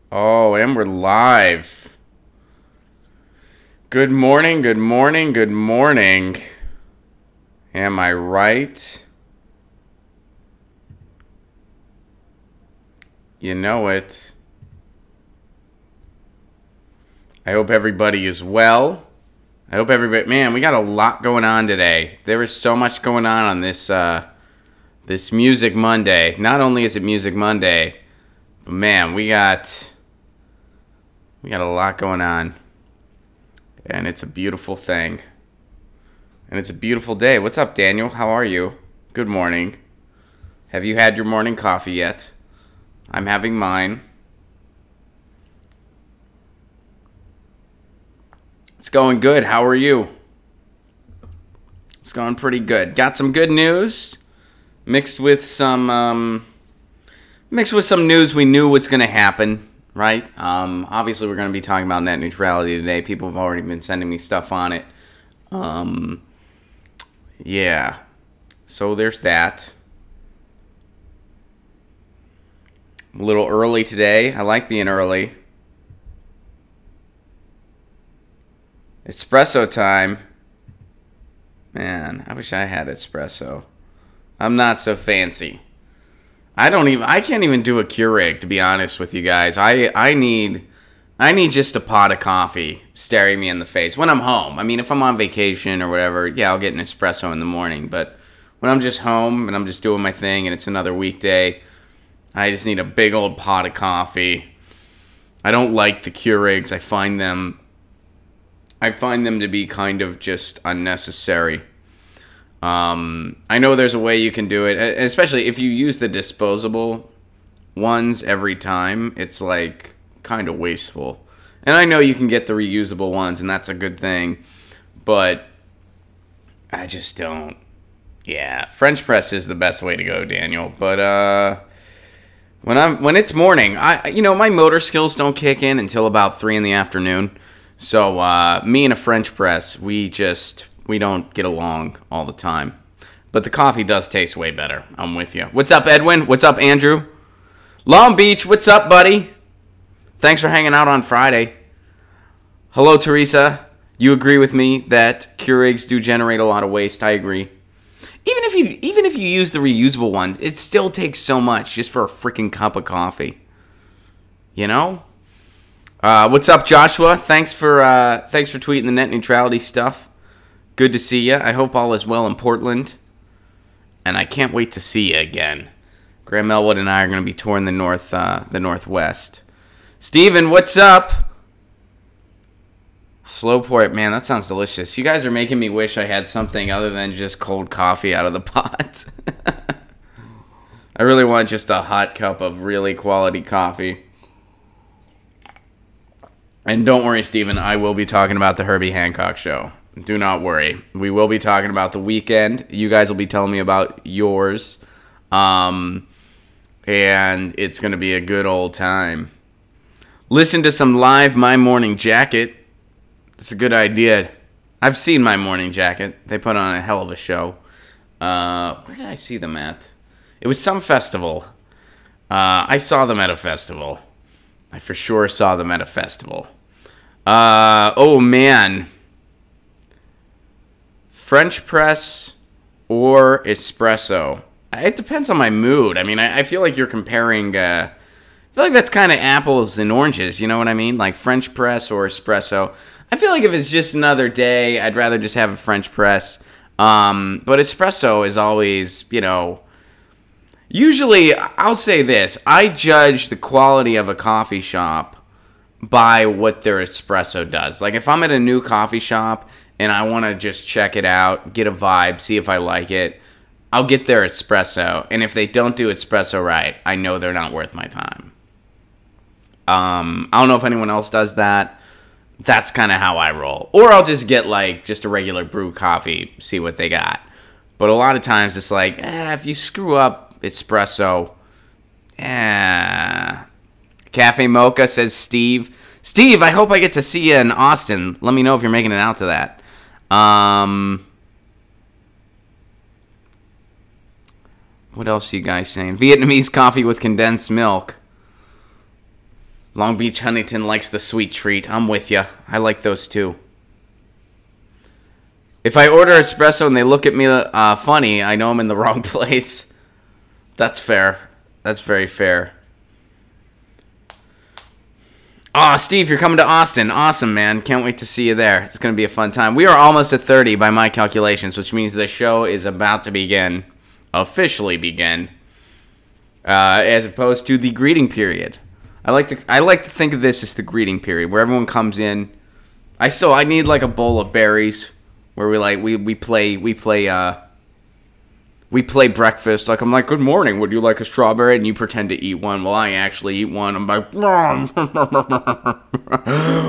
Oh, and we're live. Good morning, good morning, good morning. Am I right? You know it. I hope everybody is well. I hope everybody... Man, we got a lot going on today. There is so much going on this Music Monday. Not only is it Music Monday, but man, we got a lot going on. And it's a beautiful thing. And it's a beautiful day. What's up, Daniel? How are you? Good morning. Have you had your morning coffee yet? I'm having mine. It's going good. How are you? It's going pretty good. Got some good news mixed with some news we knew was going to happen. Right? Obviously, we're going to be talking about net neutrality today. People have already been sending me stuff on it. Yeah. So there's that. A little early today. I like being early. Espresso time. Man, I wish I had espresso. I'm not so fancy. I can't even do a Keurig, to be honest with you guys. I need just a pot of coffee staring me in the face when I'm home. I mean, if I'm on vacation or whatever, yeah, I'll get an espresso in the morning. But when I'm just home and I'm just doing my thing and it's another weekday, I just need a big old pot of coffee. I don't like the Keurigs. I find them to be kind of just unnecessary. I know there's a way you can do it, especially if you use the disposable ones every time. It's like kind of wasteful. And I know you can get the reusable ones, and that's a good thing, but I just don't. Yeah, French press is the best way to go, Daniel. But when it's morning, my motor skills don't kick in until about 3 in the afternoon. So me and a French press, we don't get along all the time. But the coffee does taste way better. I'm with you. What's up, Edwin? What's up, Andrew? Long Beach, what's up, buddy? Thanks for hanging out on Friday. Hello, Teresa. You agree with me that Keurigs do generate a lot of waste? I agree. Even if you use the reusable ones, it still takes so much just for a freaking cup of coffee. You know? What's up, Joshua? Thanks for tweeting the net neutrality stuff. Good to see you. I hope all is well in Portland. And I can't wait to see you again. Graham Elwood and I are going to be touring the Northwest. Steven, what's up? Slow port. Man, that sounds delicious. You guys are making me wish I had something other than just cold coffee out of the pot. I really want just a hot cup of really quality coffee. And don't worry, Steven, I will be talking about the Herbie Hancock show. Do not worry. We will be talking about the weekend. You guys will be telling me about yours. And it's going to be a good old time. Listen to some live My Morning Jacket. It's a good idea. I've seen My Morning Jacket. They put on a hell of a show. Where did I see them at? It was some festival. I saw them at a festival. I for sure saw them at a festival. Oh, man. French press or espresso? It depends on my mood. I mean, I feel like you're comparing... I feel like that's kind of apples and oranges, you know what I mean? Like French press or espresso. I feel like if it's just another day, I'd rather just have a French press. But espresso is always, Usually, I'll say this. I judge the quality of a coffee shop by what their espresso does. Like, if I'm at a new coffee shop and I want to just check it out, get a vibe, see if I like it, I'll get their espresso. And if they don't do espresso right, I know they're not worth my time. I don't know if anyone else does that. That's kind of how I roll. Or I'll just get, just a regular brew coffee, see what they got. But a lot of times it's like, if you screw up espresso, Cafe Mocha, says Steve. Steve, I hope I get to see you in Austin. Let me know if you're making it out to that. What else are you guys saying? Vietnamese coffee with condensed milk. Long Beach Huntington likes the sweet treat. I'm with you. I like those too. If I order espresso and they look at me funny, I know I'm in the wrong place. That's fair. That's very fair. Oh, Steve, you're coming to Austin. Awesome, man. Can't wait to see you there. It's going to be a fun time. We are almost at 30 by my calculations, which means the show is about to begin. Officially begin. As opposed to the greeting period. I like to think of this as the greeting period, where everyone comes in. I need like a bowl of berries, where we play breakfast. Like, I'm like, good morning, would you like a strawberry? And you pretend to eat one. Well, I actually eat one. I'm like,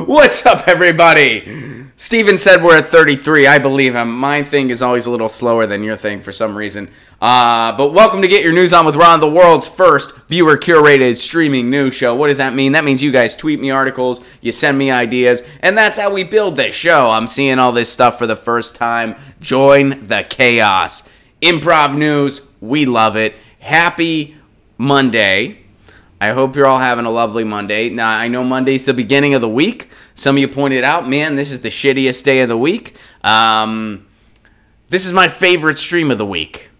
what's up, everybody? Steven said we're at 33. I believe him. My thing is always a little slower than your thing for some reason. But welcome to Get Your News On with Ron, the world's first viewer-curated streaming news show. What does that mean? That means you guys tweet me articles, you send me ideas, and that's how we build this show. I'm seeing all this stuff for the first time. Join the chaos. Improv news, we love it. Happy Monday. I hope you're all having a lovely Monday. Now, I know Monday's the beginning of the week. Some of you pointed out, man, this is the shittiest day of the week. This is my favorite stream of the week.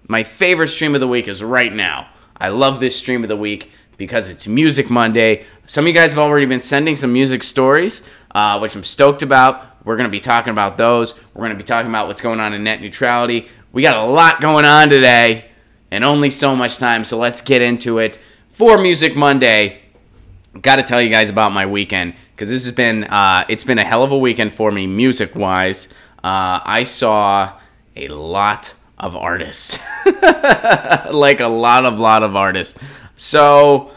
My favorite stream of the week is right now. I love this stream of the week because it's Music Monday. Some of you guys have already been sending some music stories, which I'm stoked about. We're going to be talking about those. We're going to be talking about what's going on in net neutrality. We got a lot going on today and only so much time, so let's get into it. For Music Monday, got to tell you guys about my weekend because this has been it's been a hell of a weekend for me music-wise. I saw a lot of artists, like a lot of artists. So,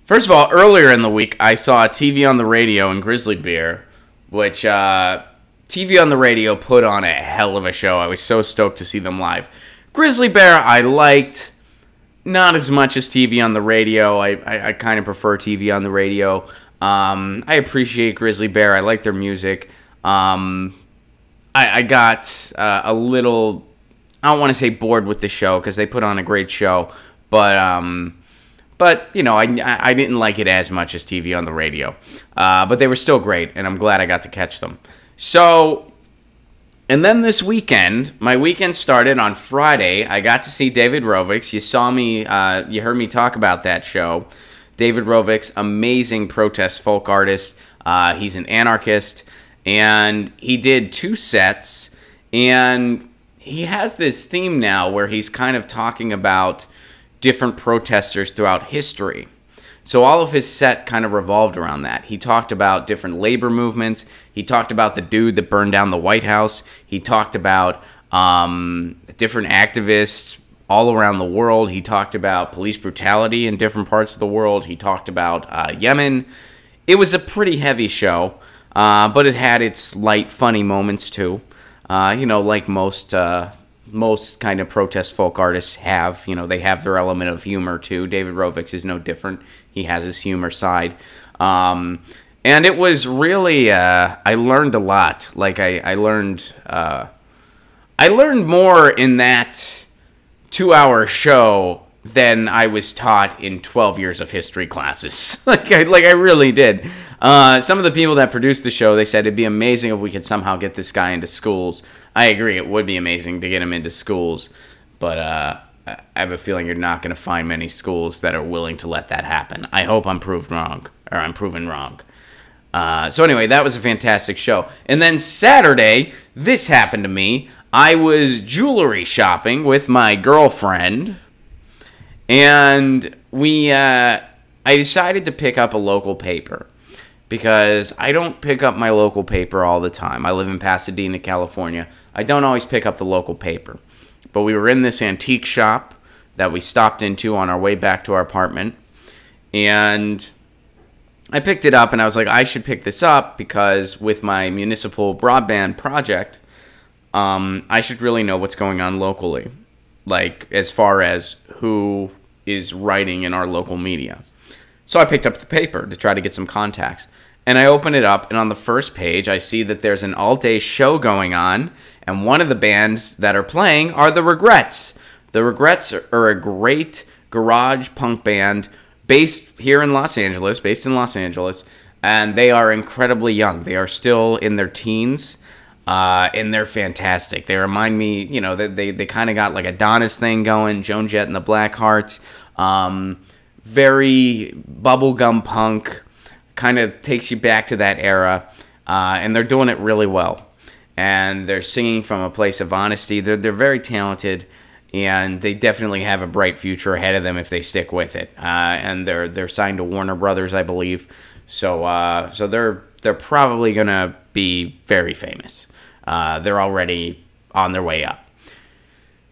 first of all, earlier in the week, I saw TV on the Radio and Grizzly Bear, which TV on the Radio put on a hell of a show. I was so stoked to see them live. Grizzly Bear, I liked. Not as much as TV on the Radio. I kind of prefer TV on the Radio. I appreciate Grizzly Bear. I like their music. I got a little, I don't want to say bored with the show because they put on a great show. But you know, I didn't like it as much as TV on the Radio. But they were still great, and I'm glad I got to catch them. So, and then this weekend, my weekend started on Friday. I got to see David Rovix. You saw me, you heard me talk about that show. David Rovix, amazing protest folk artist. He's an anarchist, and he did 2 sets, and he has this theme now where he's kind of talking about different protesters throughout history. So all of his set kind of revolved around that. He talked about different labor movements. He talked about the dude that burned down the White House. He talked about different activists all around the world. He talked about police brutality in different parts of the world. He talked about Yemen. It was a pretty heavy show, but it had its light, funny moments too. You know, like most kind of protest folk artists have. You know, they have their element of humor too. David Rovix is no different. He has his humor side. And it was really, I learned a lot. Like, I learned more in that 2-hour show than I was taught in 12 years of history classes. like I really did. Some of the people that produced the show, they said it'd be amazing if we could somehow get this guy into schools. I agree, it would be amazing to get him into schools, but I have a feeling you're not going to find many schools that are willing to let that happen. I hope I'm proven wrong. So anyway, that was a fantastic show. And then Saturday, this happened to me. I was jewelry shopping with my girlfriend, and I decided to pick up a local paper because I don't pick up my local paper all the time. I live in Pasadena, California. I don't always pick up the local paper. But we were in this antique shop that we stopped into on our way back to our apartment, and I picked it up, and I was like, I should pick this up because with my municipal broadband project, I should really know what's going on locally, like as far as who is writing in our local media. So I picked up the paper to try to get some contacts, and I open it up, and on the first page, I see that there's an all-day show going on, and one of the bands that are playing are The Regrets. The Regrets are a great garage punk band, based in Los Angeles, and they are incredibly young. They are still in their teens, and they're fantastic. They remind me, they kind of got like Adonis thing going, Joan Jett and the Blackhearts, very bubblegum punk, kind of takes you back to that era, and they're doing it really well. And they're singing from a place of honesty. They're very talented, and they definitely have a bright future ahead of them if they stick with it. And they're signed to Warner Brothers, I believe. So they're probably gonna be very famous. They're already on their way up.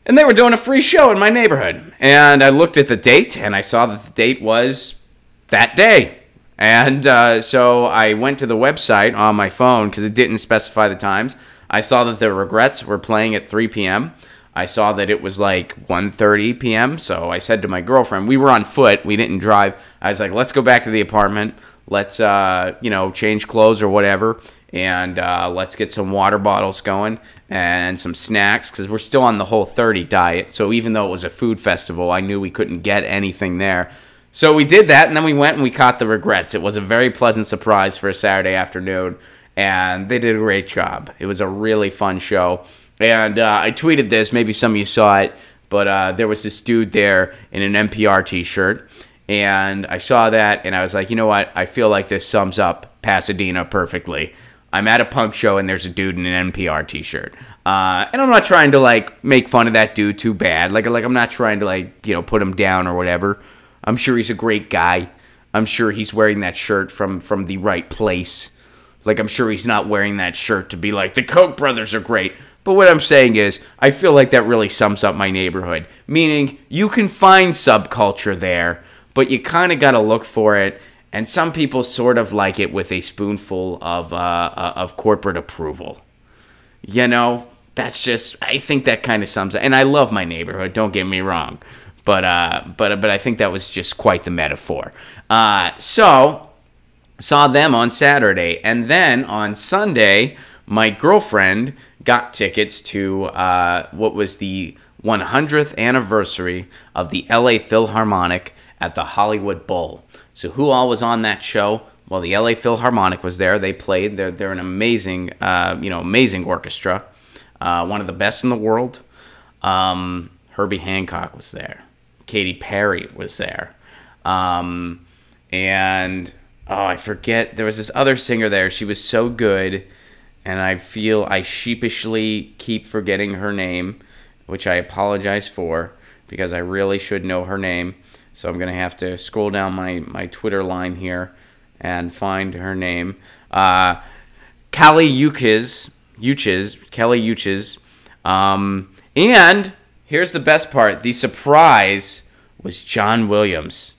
And they were doing a free show in my neighborhood. And I looked at the date, and I saw that the date was that day. And so I went to the website on my phone because it didn't specify the times. I saw that the Regrets were playing at 3 p.m. I saw that it was like 1:30 p.m. So I said to my girlfriend, we were on foot, we didn't drive. I was like, let's go back to the apartment. Let's, change clothes or whatever. And let's get some water bottles going and some snacks because we're still on the Whole30 diet. So even though it was a food festival, I knew we couldn't get anything there. So we did that, and then we went and we caught the Regrets. It was a very pleasant surprise for a Saturday afternoon, and they did a great job. It was a really fun show. And I tweeted this. Maybe some of you saw it, but there was this dude there in an NPR T-shirt, and I saw that, and I was like, you know what? I feel like this sums up Pasadena perfectly. I'm at a punk show, and there's a dude in an NPR T-shirt. And I'm not trying to, make fun of that dude too bad. I'm not trying to, put him down or whatever. I'm sure he's a great guy. I'm sure he's wearing that shirt from the right place. I'm sure he's not wearing that shirt to be like, the Koch brothers are great. But what I'm saying is, I feel like that really sums up my neighborhood. Meaning, you can find subculture there, but you kind of got to look for it. And some people sort of like it with a spoonful of corporate approval. That's just, I think that kind of sums it. And I love my neighborhood, don't get me wrong. But I think that was just quite the metaphor. So, saw them on Saturday. And then on Sunday, my girlfriend got tickets to what was the 100th anniversary of the LA Philharmonic at the Hollywood Bowl. So who all was on that show? Well, the LA Philharmonic was there. They played. They're an amazing, amazing orchestra. One of the best in the world. Herbie Hancock was there. Katy Perry was there. And, I forget. There was this other singer there. She was so good. And I feel I sheepishly keep forgetting her name, which I apologize for because I really should know her name. So I'm going to have to scroll down my Twitter line here and find her name. Kelly Uchis. And here's the best part. The surprise was John Williams.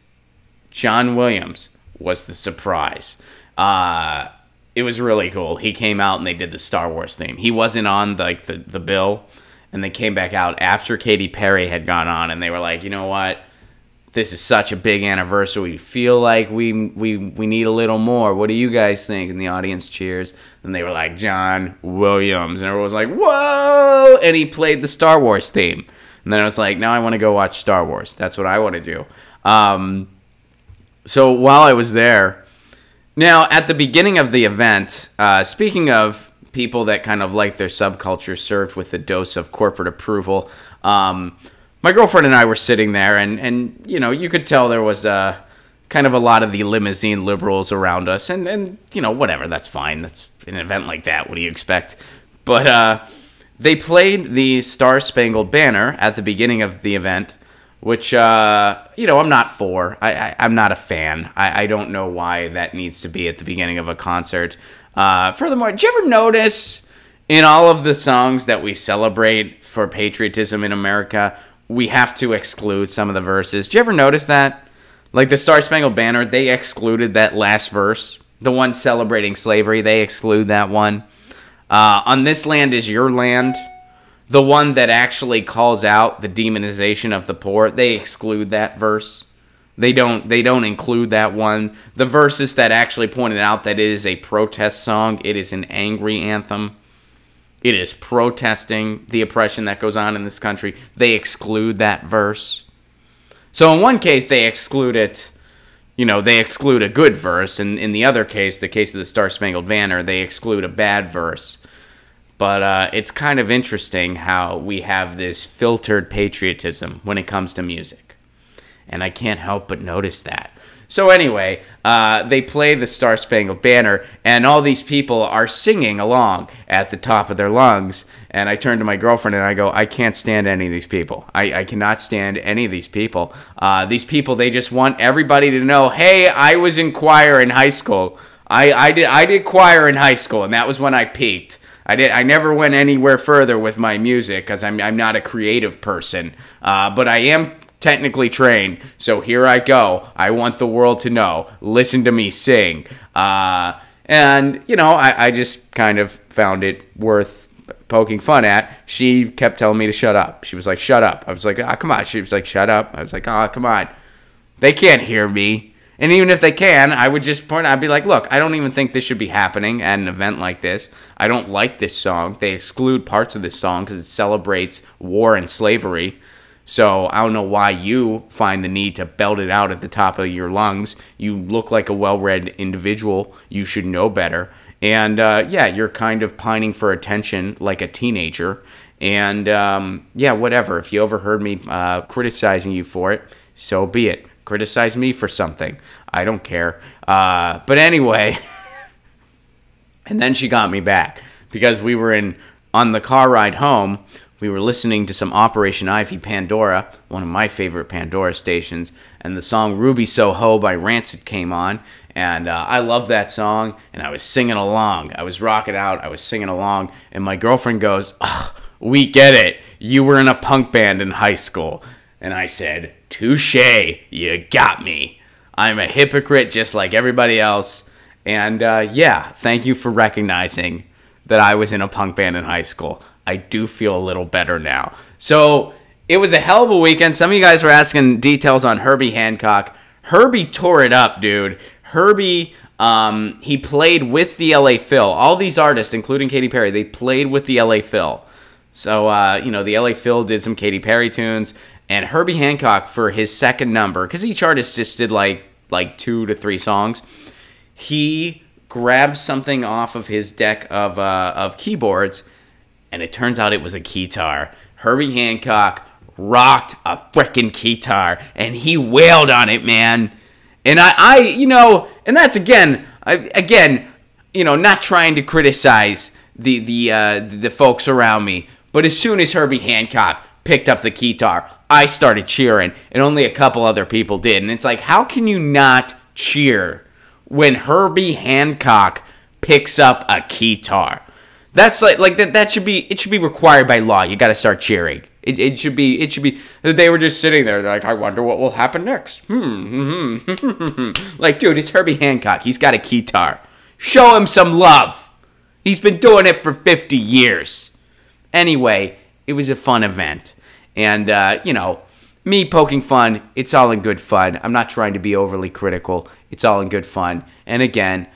John Williams was the surprise. It was really cool. He came out and they did the Star Wars theme. He wasn't on the bill, and they came back out after Katy Perry had gone on, and they were like, you know what? This is such a big anniversary. We feel like we need a little more. What do you guys think? And the audience cheers. And they were like, John Williams. And everyone was like, whoa! And he played the Star Wars theme. And then I was like, now I want to go watch Star Wars. That's what I want to do. So while I was there, now at the beginning of the event, speaking of people that kind of like their subculture served with a dose of corporate approval, my girlfriend and I were sitting there, and you could tell there was kind of a lot of the limousine liberals around us, and whatever, that's fine. That's an event like that. What do you expect? But they played the Star Spangled Banner at the beginning of the event, which I'm not for. I'm not a fan. I don't know why that needs to be at the beginning of a concert. Furthermore, did you ever notice in all of the songs that we celebrate for patriotism in America, we have to exclude some of the verses? Did you ever notice that? Like the Star Spangled Banner, they excluded that last verse. The one celebrating slavery, they exclude that one. On This Land Is Your Land, the one that actually calls out the demonization of the poor, they exclude that verse. They don't include that one. The verses that actually pointed out that it is a protest song, it is an angry anthem, it is protesting the oppression that goes on in this country, they exclude that verse. So in one case, they exclude it you know, they exclude a good verse, and in the other case, the case of the Star Spangled Banner, they exclude a bad verse. But it's kind of interesting how we have this filtered patriotism when it comes to music. And I can't help but notice that. So anyway, they play the Star Spangled Banner, and all these people are singing along at the top of their lungs. And I turn to my girlfriend and I go, I can't stand any of these people. I cannot stand any of these people. These people, they just want everybody to know, hey, I was in choir in high school. I did choir in high school, and that was when I peaked. I never went anywhere further with my music because I'm not a creative person, but I am technically trained, so here I go. I want the world to know. Listen to me sing. And, you know, I just kind of found it worth poking fun at. She kept telling me to shut up. She was like, shut up. I was like, come on. She was like, shut up. I was like, come on. They can't hear me. And even if they can, I would just point, I'd be like, look, I don't even think this should be happening at an event like this. I don't like this song. They exclude parts of this song because it celebrates war and slavery. So I don't know why you find the need to belt it out at the top of your lungs. You look like a well-read individual. You should know better. And, yeah, you're kind of pining for attention like a teenager. And, yeah, whatever. If you overheard me criticizing you for it, so be it. Criticize me for something. I don't care. But anyway, and then she got me back because we were on the car ride home. We were listening to some Operation Ivy Pandora, one of my favorite Pandora stations, and the song Ruby Soho by Rancid came on, and I love that song, and I was singing along. I was rocking out. I was singing along, and my girlfriend goes, "Ugh, we get it. You were in a punk band in high school." And I said, touche, you got me. I'm a hypocrite just like everybody else. And yeah, thank you for recognizing that I was in a punk band in high school. I do feel a little better now. So it was a hell of a weekend. Some of you guys were asking details on Herbie Hancock. Herbie tore it up, dude. Herbie, he played with the LA Phil. All these artists, including Katy Perry, they played with the LA Phil. So, you know, the LA Phil did some Katy Perry tunes. And Herbie Hancock, for his second number, because each artist just did like 2 to 3 songs, he grabbed something off of his deck of keyboards, and it turns out it was a keytar. Herbie Hancock rocked a frickin' keytar, and he wailed on it, man. And I you know, and that's again, you know, not trying to criticize the folks around me, but as soon as Herbie Hancock picked up the keytar, I started cheering, and only a couple other people did. And it's like, how can you not cheer when Herbie Hancock picks up a keytar? That's like that should be required by law. You got to start cheering. It should be. They were just sitting there like, I wonder what will happen next. Like, dude, it's Herbie Hancock. He's got a keytar. Show him some love. He's been doing it for 50 years. Anyway, it was a fun event. And, you know, me poking fun, it's all in good fun. I'm not trying to be overly critical. It's all in good fun. And again,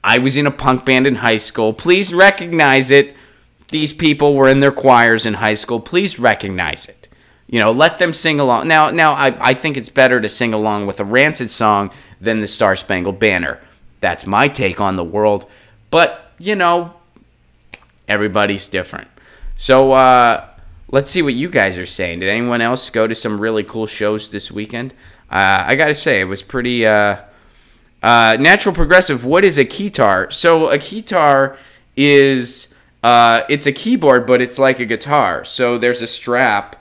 I was in a punk band in high school. Please recognize it. These people were in their choirs in high school. Please recognize it. You know, let them sing along. Now, I think it's better to sing along with a Rancid song than the Star Spangled Banner. That's my take on the world. But, you know, everybody's different. So, let's see what you guys are saying. Did anyone else go to some really cool shows this weekend? I got to say, it was pretty... Natural Progressive, what is a keytar? So a keytar is... it's a keyboard, but it's like a guitar. So there's a strap,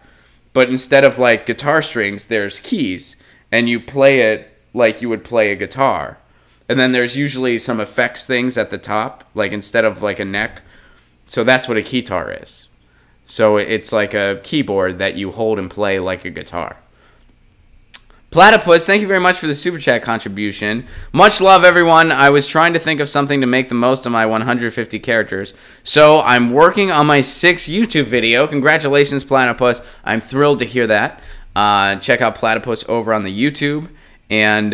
but instead of like guitar strings, there's keys. And you play it like you would play a guitar. And then there's usually some effects things at the top, like instead of like a neck. So that's what a keytar is. So it's like a keyboard that you hold and play like a guitar. Platypus, thank you very much for the Super Chat contribution. Much love, everyone. I was trying to think of something to make the most of my 150 characters. So I'm working on my 6th YouTube video. Congratulations, Platypus. I'm thrilled to hear that. Check out Platypus over on the YouTube. And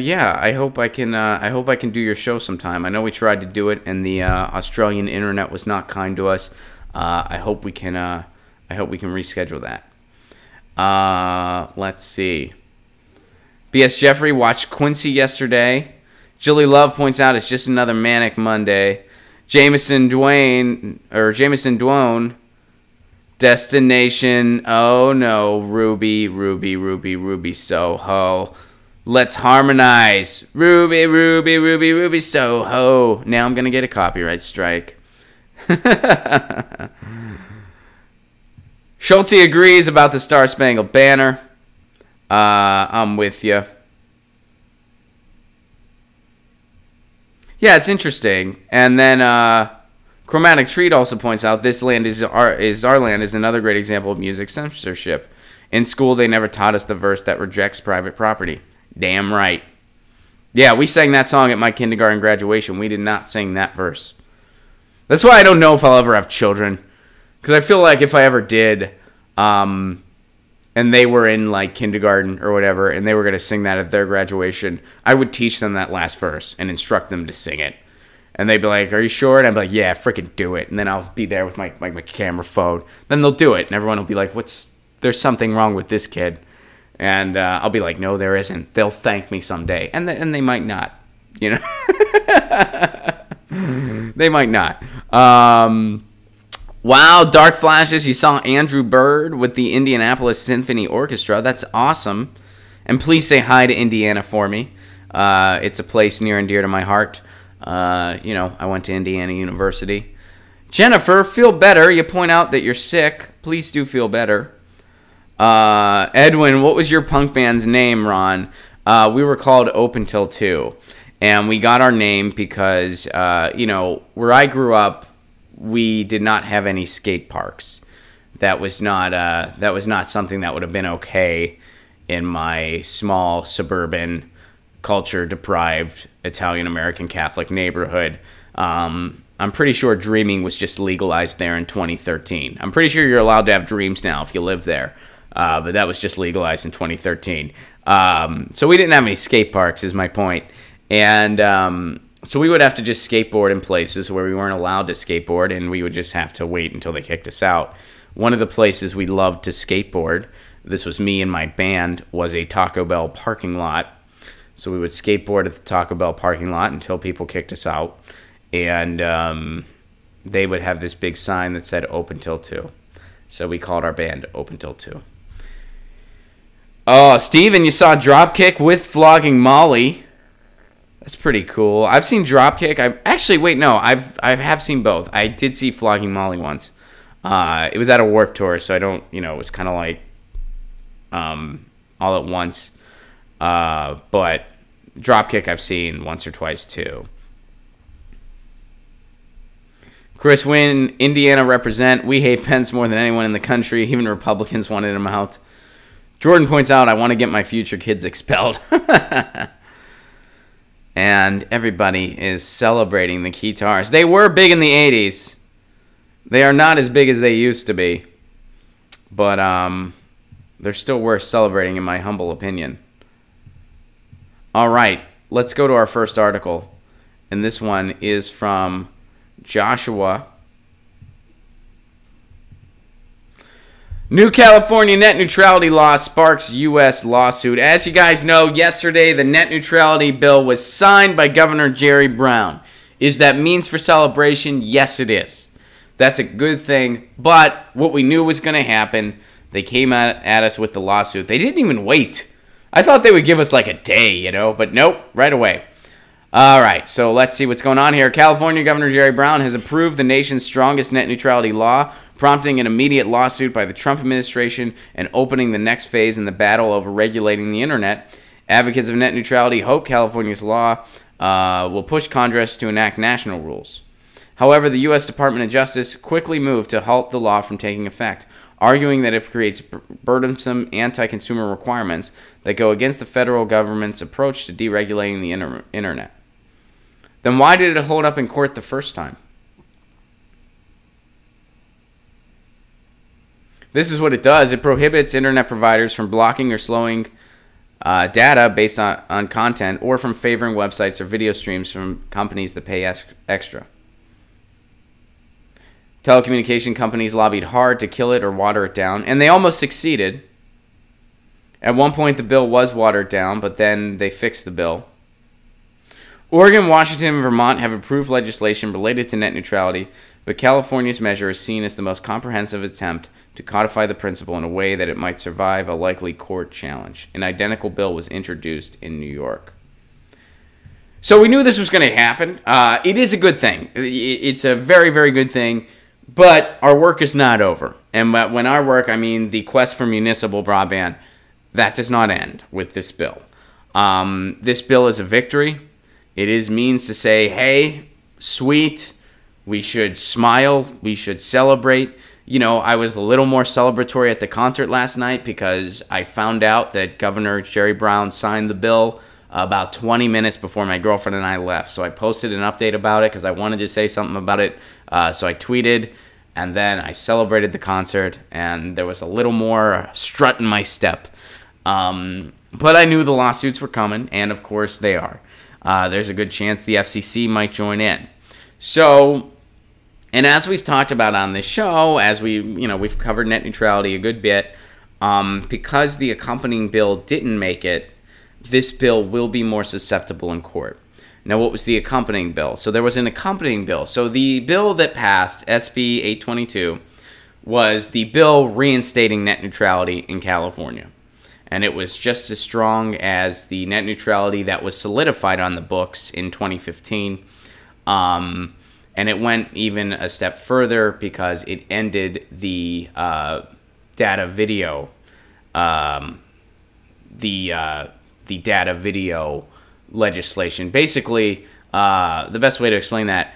yeah, I hope I can do your show sometime. I know we tried to do it, and the Australian internet was not kind to us. I hope we can reschedule that. Let's see. B.S. Jeffrey watched Quincy yesterday. Jilly Love points out it's just another manic Monday. Jameson Duane, Destination, oh no, Ruby, Soho. Let's harmonize. Ruby, Soho. Now I'm going to get a copyright strike. Schultze agrees about the Star Spangled Banner. I'm with you. Yeah, it's interesting. And then Chromatic Treat also points out this land is our land is another great example of music censorship. In school, they never taught us the verse that rejects private property. Damn right. Yeah, we sang that song at my kindergarten graduation. We did not sing that verse. That's why I don't know if I'll ever have children. Because I feel like if I ever did, and they were in like kindergarten or whatever, and they were going to sing that at their graduation, I would teach them that last verse and instruct them to sing it. And they'd be like, "Are you sure?" And I'd be like, "Yeah, freaking do it." And then I'll be there with my camera phone. Then they'll do it, and everyone will be like, there's something wrong with this kid. And I'll be like, "No, there isn't." They'll thank me someday. And they might not, you know. They might not. Wow, Dark Flashes. You saw Andrew Bird with the Indianapolis Symphony Orchestra. That's awesome. And please say hi to Indiana for me. It's a place near and dear to my heart. I went to Indiana University. Jennifer, feel better. You point out that you're sick. Please do feel better. Edwin, what was your punk band's name, Ron? We were called Open Till 2. And we got our name because, where I grew up, we did not have any skate parks. That was not something that would have been okay in my small suburban, culture-deprived Italian-American Catholic neighborhood. I'm pretty sure dreaming was just legalized there in 2013. I'm pretty sure you're allowed to have dreams now if you live there. But that was just legalized in 2013. So we didn't have any skate parks, is my point. And so we would have to just skateboard in places where we weren't allowed to skateboard, and we would just have to wait until they kicked us out. One of the places we loved to skateboard, this was me and my band, was a Taco Bell parking lot. So we would skateboard at the Taco Bell parking lot until people kicked us out. And they would have this big sign that said Open Till 2. So we called our band Open Till 2. Oh, Steven, you saw Dropkick with Flogging Molly. That's pretty cool. I've seen Dropkick. I have seen both. I did see Flogging Molly once. It was at a Warped Tour, so I don't, it was kind of like all at once. But Dropkick I've seen once or twice too. Chris Wynn, Indiana represent. We hate Pence more than anyone in the country. Even Republicans wanted him out. Jordan points out, I want to get my future kids expelled. And everybody is celebrating the Keytars. They were big in the 80s. They are not as big as they used to be. But they're still worth celebrating in my humble opinion. All right, let's go to our first article. And this one is from Joshua. New California net neutrality law sparks U.S. lawsuit. As you guys know, yesterday the net neutrality bill was signed by Governor Jerry Brown. Is that means for celebration? Yes, it is. That's a good thing. But what we knew was going to happen, they came at us with the lawsuit. They didn't even wait. I thought they would give us like a day, but nope, right away. All right, so let's see what's going on here. California Governor Jerry Brown has approved the nation's strongest net neutrality law, prompting an immediate lawsuit by the Trump administration and opening the next phase in the battle over regulating the internet. Advocates of net neutrality hope California's law will push Congress to enact national rules. However, the U.S. Department of Justice quickly moved to halt the law from taking effect, arguing that it creates burdensome anti-consumer requirements that go against the federal government's approach to deregulating the internet. Then why did it hold up in court the first time? This is what it does. It prohibits internet providers from blocking or slowing data based on content, or from favoring websites or video streams from companies that pay extra. Telecommunication companies lobbied hard to kill it or water it down, and they almost succeeded. At one point, the bill was watered down, but then they fixed the bill. Oregon, Washington, and Vermont have approved legislation related to net neutrality, but California's measure is seen as the most comprehensive attempt to codify the principle in a way that it might survive a likely court challenge. An identical bill was introduced in New York. So we knew this was going to happen. It is a good thing. It's a very, very good thing, but our work is not over. And when our work, I mean the quest for municipal broadband, that does not end with this bill. This bill is a victory. It is means to say, hey, sweet, we should smile, we should celebrate. You know, I was a little more celebratory at the concert last night because I found out that Governor Jerry Brown signed the bill about 20 minutes before my girlfriend and I left. So I posted an update about it because I wanted to say something about it. So I tweeted, and then I celebrated the concert, and there was a little more strut in my step. But I knew the lawsuits were coming, and of course they are. There's a good chance the FCC might join in. So, and as we've talked about on this show, as we've covered net neutrality a good bit, because the accompanying bill didn't make it, this bill will be more susceptible in court. Now, what was the accompanying bill? So there was an accompanying bill. So the bill that passed, SB 822, was the bill reinstating net neutrality in California. And it was just as strong as the net neutrality that was solidified on the books in 2015. And it went even a step further because it ended the data video, the data video legislation. Basically, the best way to explain that,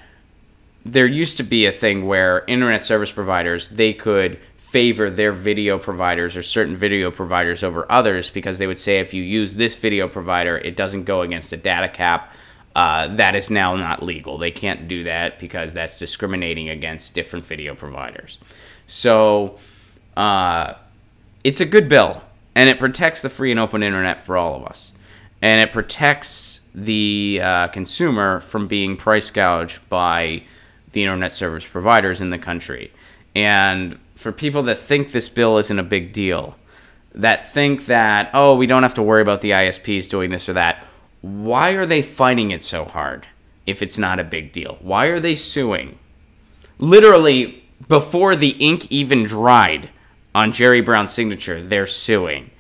there used to be a thing where internet service providers, they could favor their video providers or certain video providers over others because they would say if you use this video provider, it doesn't go against a data cap. That is now not legal. They can't do that because that's discriminating against different video providers. So it's a good bill, and it protects the free and open internet for all of us. And it protects the consumer from being price gouged by the internet service providers in the country. And for people that think this bill isn't a big deal, that think that, oh, we don't have to worry about the ISPs doing this or that, why are they fighting it so hard if it's not a big deal? Why are they suing? Literally, before the ink even dried on Jerry Brown's signature, they're suing.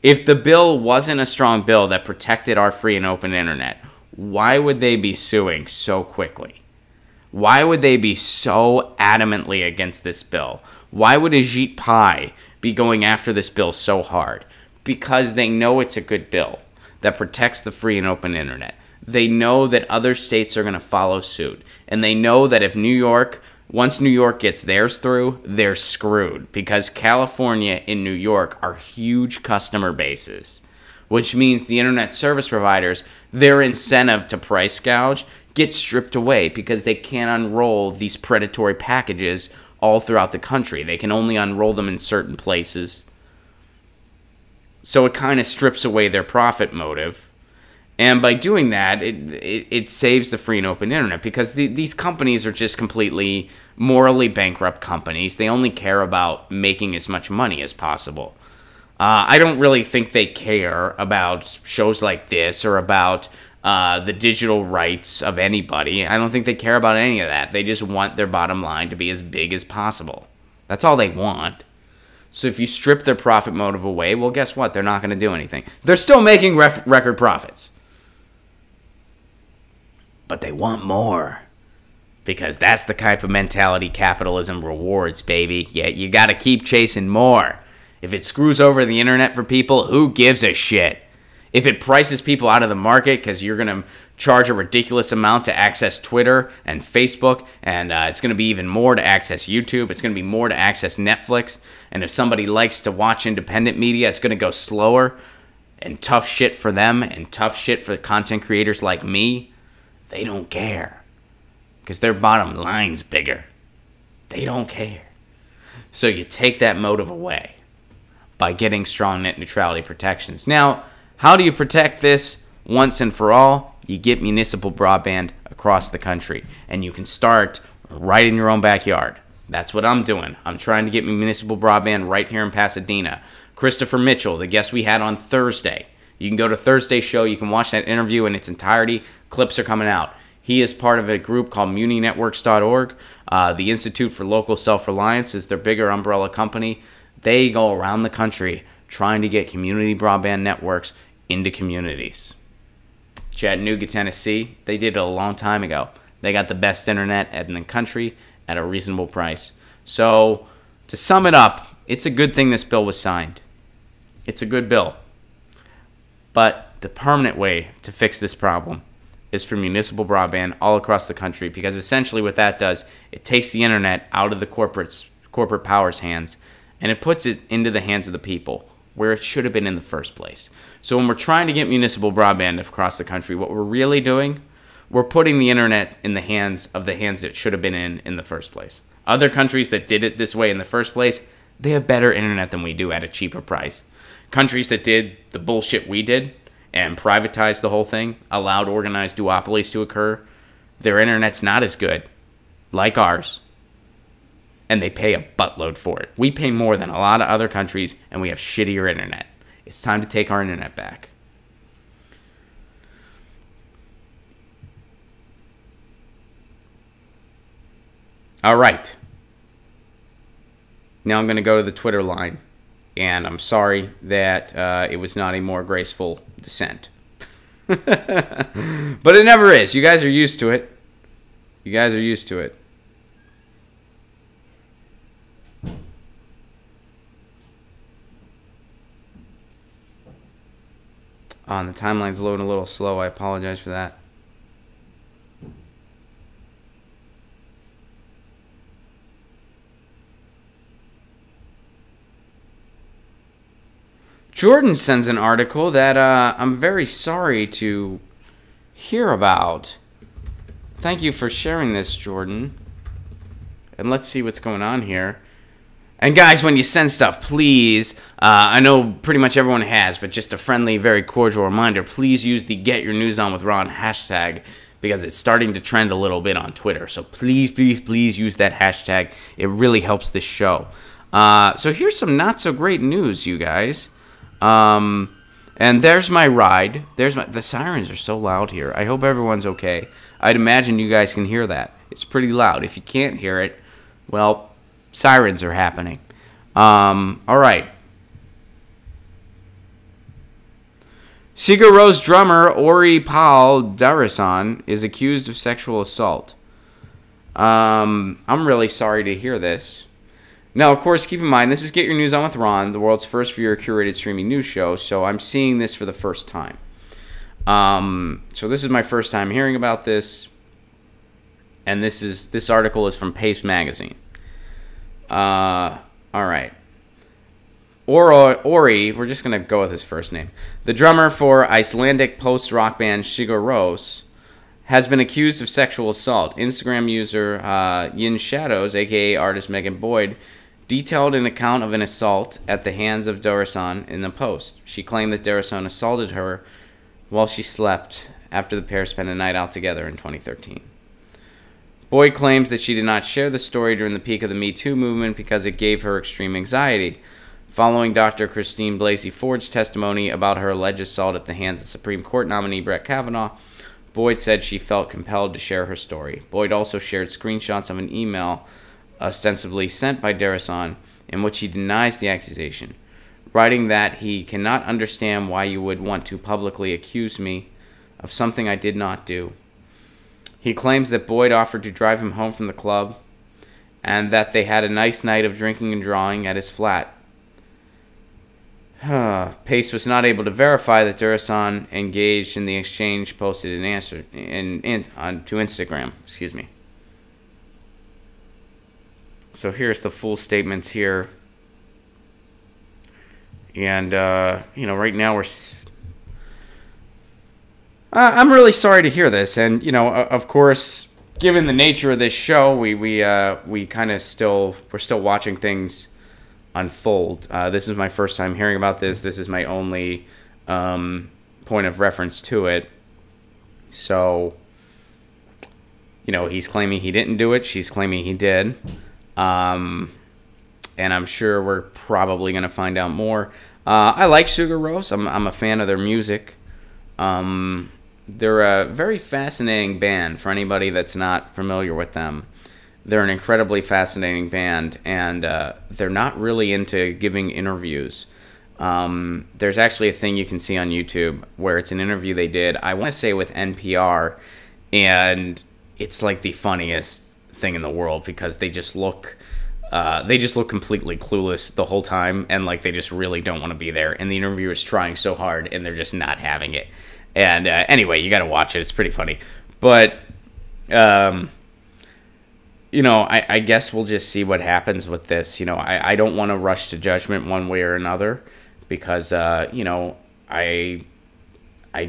If the bill wasn't a strong bill that protected our free and open internet, why would they be suing so quickly? Why would they be so adamantly against this bill? Why would Ajit Pai be going after this bill so hard? Because they know it's a good bill that protects the free and open internet. They know that other states are going to follow suit. And they know that if once New York gets theirs through, they're screwed. Because California and New York are huge customer bases. Which means the internet service providers, their incentive to price gouge gets stripped away because they can't unroll these predatory packages all throughout the country. They can only unroll them in certain places. So it kind of strips away their profit motive. And by doing that, it saves the free and open internet because these companies are just completely morally bankrupt companies. They only care about making as much money as possible. I don't really think they care about shows like this or about the digital rights of anybody. I don't think they care about any of that. They just want their bottom line to be as big as possible. That's all they want. So if you strip their profit motive away, well, guess what? They're not going to do anything. They're still making record profits. But they want more. Because that's the type of mentality capitalism rewards, baby. Yeah, you got to keep chasing more. If it screws over the internet for people, who gives a shit? If it prices people out of the market because you're going to charge a ridiculous amount to access Twitter and Facebook, and it's going to be even more to access YouTube, it's going to be more to access Netflix, and if somebody likes to watch independent media, it's going to go slower, and tough shit for them, and tough shit for content creators like me, they don't care. Because their bottom line's bigger. They don't care. So you take that motive away by getting strong net neutrality protections. Now, how do you protect this once and for all? You get municipal broadband across the country. And you can start right in your own backyard. That's what I'm doing. I'm trying to get me municipal broadband right here in Pasadena. Christopher Mitchell, the guest we had on Thursday. You can go to Thursday's show. You can watch that interview in its entirety. Clips are coming out. He is part of a group called MuniNetworks.org. The Institute for Local Self-Reliance is their bigger umbrella company. They go around the country trying to get community broadband networks into communities. Chattanooga, Tennessee, they did it a long time ago. They got the best internet in the country at a reasonable price. So, to sum it up, it's a good thing this bill was signed. It's a good bill. But the permanent way to fix this problem is for municipal broadband all across the country, because essentially what that does, it takes the internet out of the corporate power's hands and it puts it into the hands of the people where it should have been in the first place. So when we're trying to get municipal broadband across the country, what we're really doing, we're putting the internet in the hands it should have been in the first place. Other countries that did it this way in the first place, they have better internet than we do at a cheaper price. Countries that did the bullshit we did and privatized the whole thing, allowed organized duopolies to occur, their internet's not as good, like ours, and they pay a buttload for it. We pay more than a lot of other countries, and we have shittier internet. It's time to take our internet back. All right. Now I'm going to go to the Twitter line. And I'm sorry that it was not a more graceful descent. But it never is. You guys are used to it. You guys are used to it. And the timeline's loading a little slow. I apologize for that. Jordan sends an article that I'm very sorry to hear about. Thank you for sharing this, Jordan. And let's see what's going on here. And guys, when you send stuff, please, I know pretty much everyone has, but just a friendly, very cordial reminder, please use the GetYourNewsOnWithRon hashtag, because it's starting to trend a little bit on Twitter. So please, please, please use that hashtag. It really helps this show. So here's some not so great news, you guys. And there's my ride. The sirens are so loud here. I hope everyone's okay. I'd imagine you guys can hear that. It's pretty loud. If you can't hear it, well, sirens are happening. All right. Sigur Rós drummer Ori Pál Darason is accused of sexual assault. I'm really sorry to hear this. Now, of course, keep in mind, this is Get Your News On with Ron, the world's first viewer-curated streaming news show, so I'm seeing this for the first time. So this is my first time hearing about this, and this article is from Paste Magazine. All right. Ori, we're just going to go with his first name. The drummer for Icelandic post-rock band Sigur Rós has been accused of sexual assault. Instagram user Yin Shadows, a.k.a. artist Megan Boyd, detailed an account of an assault at the hands of Darason in the post. She claimed that Darason assaulted her while she slept after the pair spent a night out together in 2013. Boyd claims that she did not share the story during the peak of the Me Too movement because it gave her extreme anxiety. Following Dr. Christine Blasey Ford's testimony about her alleged assault at the hands of Supreme Court nominee Brett Kavanaugh, Boyd said she felt compelled to share her story. Boyd also shared screenshots of an email ostensibly sent by Darason in which he denies the accusation, writing that he cannot understand why you would want to publicly accuse me of something I did not do. He claims that Boyd offered to drive him home from the club and that they had a nice night of drinking and drawing at his flat. Pace was not able to verify that Darason engaged in the exchange posted in answer to Instagram. Excuse me. So here's the full statements here. And, right now I'm really sorry to hear this. And, of course, given the nature of this show, we kind of we're still watching things unfold. This is my first time hearing about this. This is my only point of reference to it. So, he's claiming he didn't do it. She's claiming he did. And I'm sure we're probably going to find out more. I like Sugar Rose. I'm a fan of their music. They're a very fascinating band for anybody that's not familiar with them. They're an incredibly fascinating band, and they're not really into giving interviews. There's actually a thing you can see on YouTube where it's an interview they did, I want to say with NPR, and it's like the funniest thing in the world because they just look completely clueless the whole time, and like they just really don't want to be there, and the interviewer is trying so hard and they're just not having it. And anyway, you got to watch it. It's pretty funny. But you know, I guess we'll just see what happens with this. You know, I don't want to rush to judgment one way or another because you know, I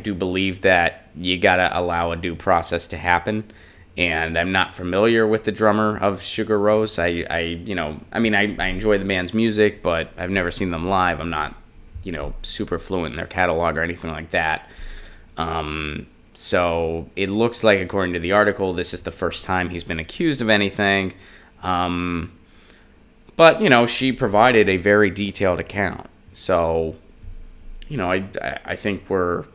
do believe that you got to allow a due process to happen. And I'm not familiar with the drummer of Sugar Rose. You know, I mean, I enjoy the band's music, but I've never seen them live. I'm not, you know, super fluent in their catalog or anything like that. So it looks like, according to the article, this is the first time he's been accused of anything. But, you know, she provided a very detailed account. So, you know, I think we're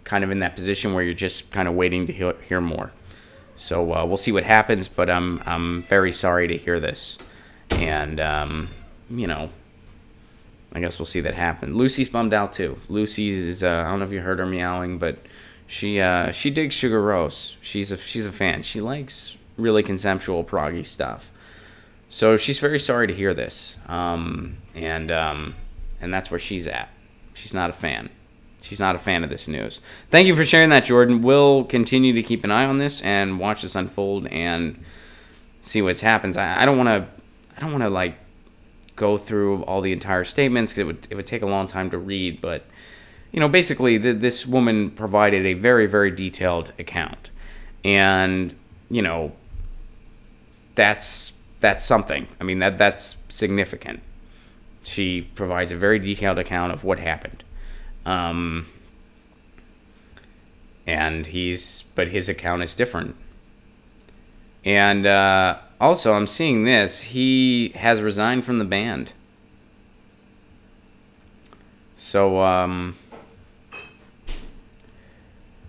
kind of in that position where you're just kind of waiting to hear more. So we'll see what happens, but I'm very sorry to hear this. And, you know, I guess we'll see that happen. Lucy's bummed out, too. Lucy's, I don't know if you heard her meowing, but she digs Sugar Rose. She's a fan. She likes really conceptual proggy stuff. So she's very sorry to hear this. And that's where she's at. She's not a fan. She's not a fan of this news. Thank you for sharing that, Jordan. We'll continue to keep an eye on this and watch this unfold and see what happens. I don't want to like go through all the entire statements because it would take a long time to read. But you know, basically, this woman provided a very, very detailed account, and you know, that's something. I mean, that's significant. She provides a very detailed account of what happened. And his account is different. And also, I'm seeing this. He has resigned from the band. So,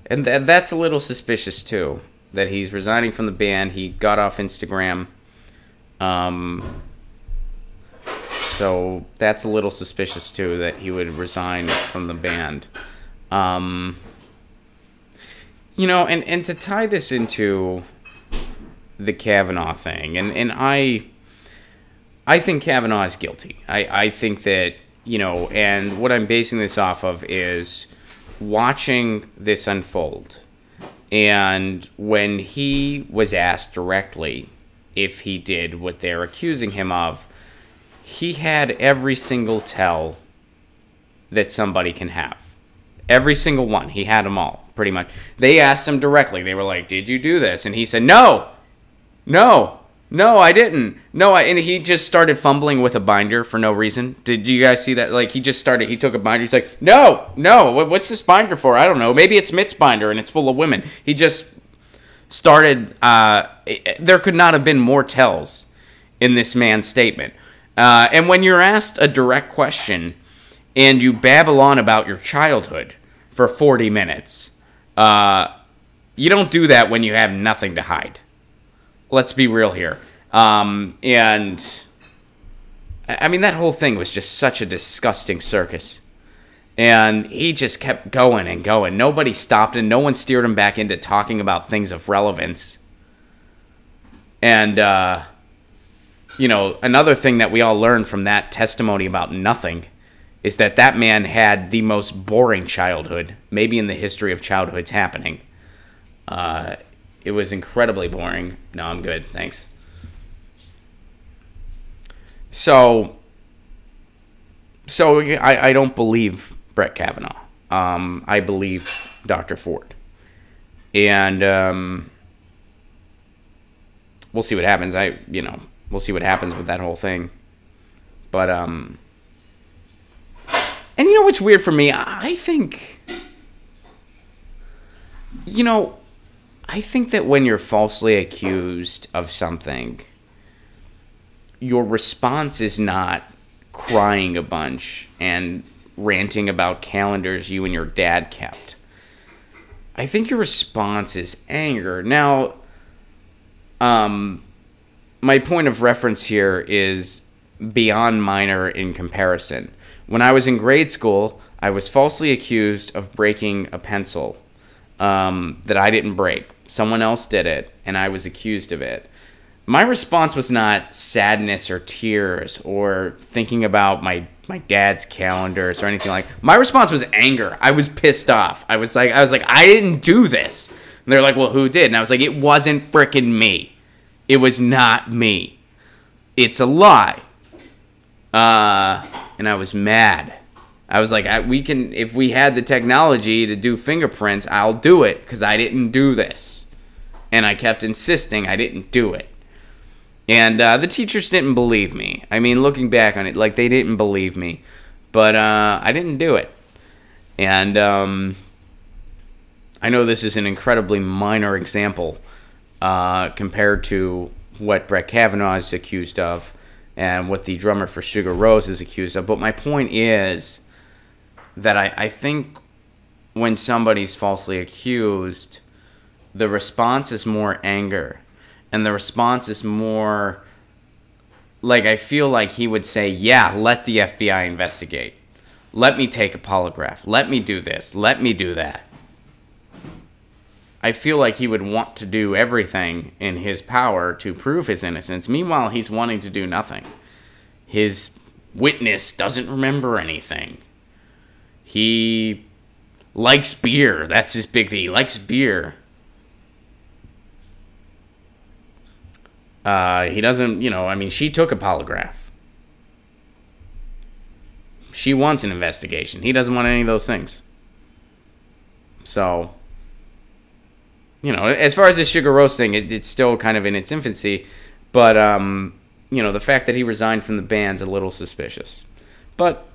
and that's a little suspicious too. That he's resigning from the band. He got off Instagram. So that's a little suspicious too, that he would resign from the band. You know, and to tie this into the Kavanaugh thing, and I think Kavanaugh is guilty. I think that, you know, and what I'm basing this off of is watching this unfold. And when he was asked directly if he did what they're accusing him of, he had every single tell that somebody can have. Every single one. He had them all, pretty much. They asked him directly. They were like, did you do this? And he said, no, I didn't. And he just started fumbling with a binder for no reason. Did you guys see that? Like, he took a binder. He's like, no, what's this binder for? I don't know. Maybe it's Mitt's binder and it's full of women. He just started, there could not have been more tells in this man's statement. And when you're asked a direct question and you babble on about your childhood for 40 minutes, you don't do that when you have nothing to hide. Let's be real here. And, I mean, that whole thing was just such a disgusting circus. And he just kept going and going. Nobody stopped him. No one steered him back into talking about things of relevance. And, you know, another thing that we all learned from that testimony about nothing is that man had the most boring childhood, maybe in the history of childhoods happening. It was incredibly boring. No, I'm good. Thanks. So I don't believe Brett Kavanaugh. I believe Dr. Ford. And we'll see what happens. We'll see what happens with that whole thing. But, and you know what's weird for me? I think that when you're falsely accused of something, your response is not crying a bunch and ranting about calendars you and your dad kept. I think your response is anger. Now, my point of reference here is beyond minor in comparison. When I was in grade school, I was falsely accused of breaking a pencil that I didn't break. Someone else did it, and I was accused of it. My response was not sadness or tears or thinking about my dad's calendars or anything like. My response was anger. I was pissed off. I was like, I didn't do this. And they're like, well, who did? And I was like, it wasn't frickin' me. It was not me. It's a lie. And I was mad. I was like, if we had the technology to do fingerprints, I'll do it because I didn't do this. And I kept insisting I didn't do it. And the teachers didn't believe me. I mean, looking back on it, like, they didn't believe me. But I didn't do it. And I know this is an incredibly minor example compared to what Brett Kavanaugh is accused of and what the drummer for Sugar Rose is accused of. But my point is that I think when somebody's falsely accused, the response is more anger. And the response is more like, I feel like he would say, yeah, let the FBI investigate. Let me take a polygraph. Let me do this. Let me do that. I feel like he would want to do everything in his power to prove his innocence. Meanwhile, he's wanting to do nothing. His witness doesn't remember anything. He likes beer. That's his big thing. He likes beer. He doesn't, she took a polygraph. She wants an investigation. He doesn't want any of those things. So, as far as this Sugar Rose thing, it's still kind of in its infancy. But, the fact that he resigned from the band's a little suspicious. But,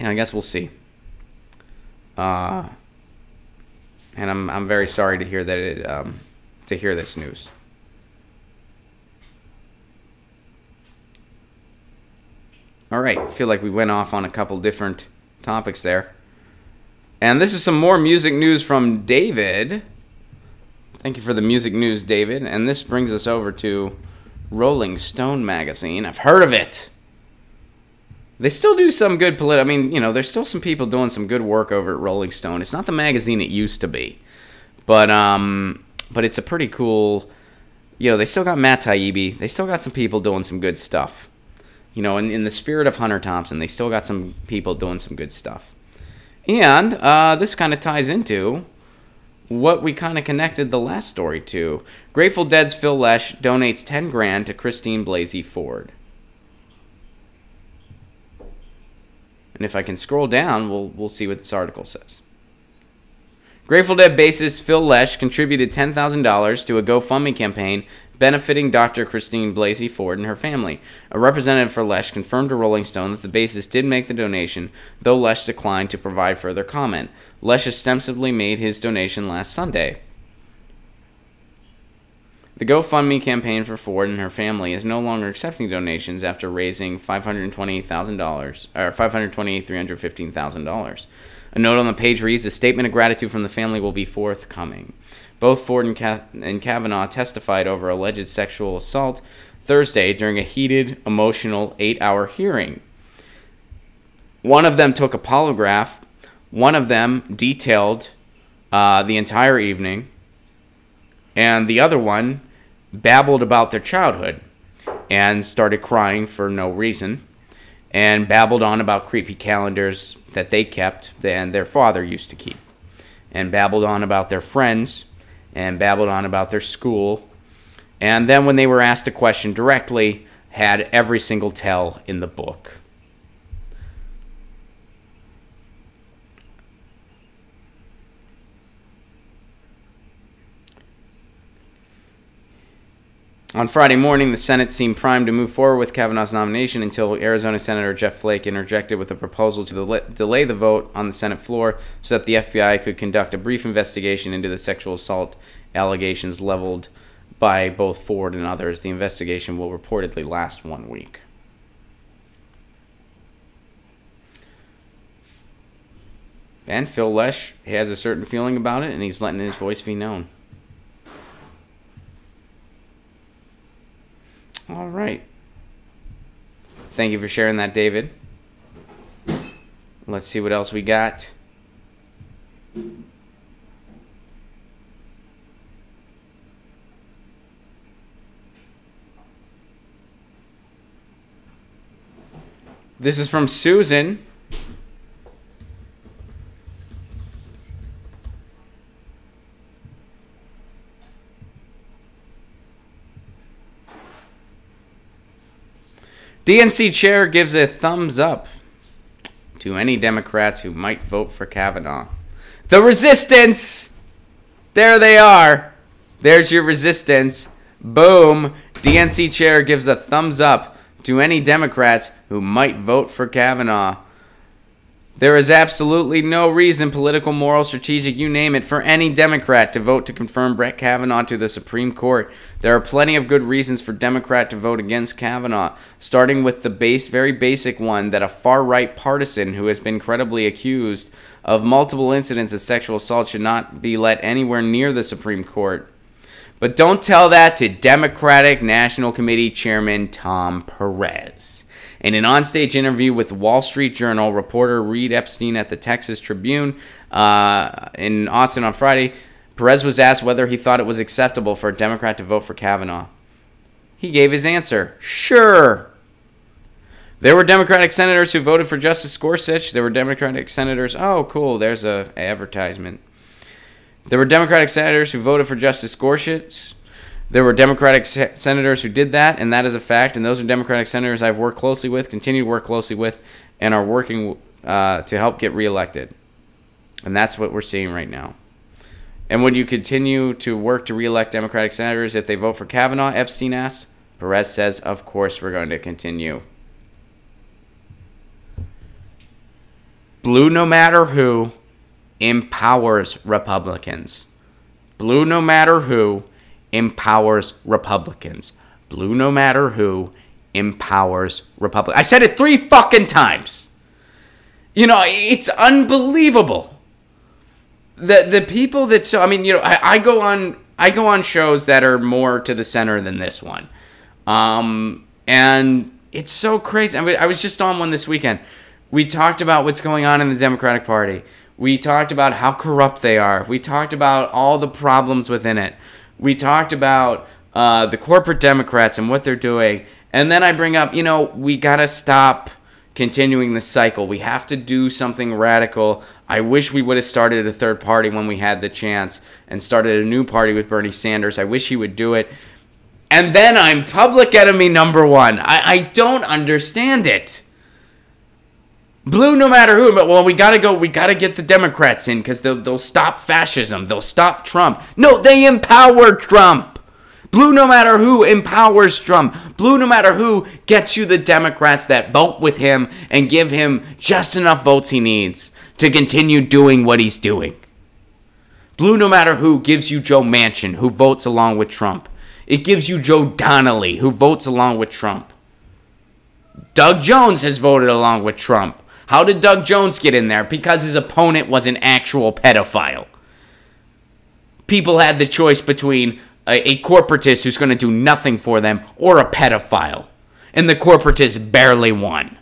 I guess we'll see. And I'm very sorry to hear that to hear this news. All right, I feel like we went off on a couple different topics there. And this is some more music news from David. Thank you for the music news, David. And this brings us over to Rolling Stone magazine. I've heard of it. They still do some good there's still some people doing some good work over at Rolling Stone. It's not the magazine it used to be. But it's a pretty cool, they still got Matt Taibbi. They still got some people doing some good stuff. In the spirit of Hunter Thompson, they still got some people doing some good stuff. And this kind of ties into what we kind of connected the last story to. Grateful Dead's Phil Lesh donates $10,000 to Christine Blasey Ford. And if I can scroll down, we'll see what this article says. Grateful Dead bassist Phil Lesh contributed $10,000 to a GoFundMe campaign benefiting Dr. Christine Blasey Ford and her family. A representative for Lesh confirmed to Rolling Stone that the bassist did make the donation, though Lesh declined to provide further comment. Lesh ostensibly made his donation last Sunday. The GoFundMe campaign for Ford and her family is no longer accepting donations after raising $528,315,000. A note on the page reads, "A statement of gratitude from the family will be forthcoming." Both Ford and Kavanaugh testified over alleged sexual assault Thursday during a heated, emotional 8-hour hearing. One of them took a polygraph. One of them detailed the entire evening. And the other one babbled about their childhood and started crying for no reason. And babbled on about creepy calendars that they kept and their father used to keep. And babbled on about their friends. And babbled on about their school. And then when they were asked a question directly, had every single tell in the book. On Friday morning, the Senate seemed primed to move forward with Kavanaugh's nomination until Arizona Senator Jeff Flake interjected with a proposal to delay the vote on the Senate floor so that the FBI could conduct a brief investigation into the sexual assault allegations leveled by both Ford and others. The investigation will reportedly last 1 week. And Phil Lesh has a certain feeling about it, and he's letting his voice be known. All right. Thank you for sharing that, David. Let's see what else we got. This is from Susan. DNC chair gives a thumbs up to any Democrats who might vote for Kavanaugh. The resistance! There they are. There's your resistance. Boom. DNC chair gives a thumbs up to any Democrats who might vote for Kavanaugh. There is absolutely no reason, political, moral, strategic, you name it, for any Democrat to vote to confirm Brett Kavanaugh to the Supreme Court. There are plenty of good reasons for Democrat to vote against Kavanaugh, starting with the very basic one that a far-right partisan who has been credibly accused of multiple incidents of sexual assault should not be let anywhere near the Supreme Court. But don't tell that to Democratic National Committee Chairman Tom Perez. In an onstage interview with Wall Street Journal reporter Reed Epstein at the Texas Tribune in Austin on Friday, Perez was asked whether he thought it was acceptable for a Democrat to vote for Kavanaugh. He gave his answer, sure. There were Democratic senators who voted for Justice Gorsuch. There were Democratic senators, oh cool, there's an advertisement. There were Democratic senators who voted for Justice Gorsuch. There were Democratic senators who did that, and that is a fact. And those are Democratic senators I've worked closely with, continue to work closely with, and are working to help get reelected. And that's what we're seeing right now. And would you continue to work to reelect Democratic senators if they vote for Kavanaugh? Epstein asked. Perez says, of course we're going to continue. Blue no matter who empowers Republicans. Blue no matter who empowers Republicans. Blue no matter who empowers Republicans. I said it 3 fucking times. You know, it's unbelievable. The people that, so I mean, you know, I go on shows that are more to the center than this one. And it's so crazy. I mean, I was just on one this weekend. We talked about what's going on in the Democratic Party. We talked about how corrupt they are. We talked about all the problems within it. We talked about the corporate Democrats and what they're doing. And then I bring up, you know, we got to stop continuing the cycle. We have to do something radical. I wish we would have started a third party when we had the chance and started a new party with Bernie Sanders. I wish he would do it. And then I'm public enemy number one. I don't understand it. Blue no matter who, but well, we gotta get the Democrats in because they'll stop fascism. They'll stop Trump. No, they empower Trump. Blue no matter who empowers Trump. Blue no matter who gets you the Democrats that vote with him and give him just enough votes he needs to continue doing what he's doing. Blue no matter who gives you Joe Manchin, who votes along with Trump. It gives you Joe Donnelly, who votes along with Trump. Doug Jones has voted along with Trump. How did Doug Jones get in there? Because his opponent was an actual pedophile. People had the choice between a corporatist who's going to do nothing for them or a pedophile. And the corporatist barely won.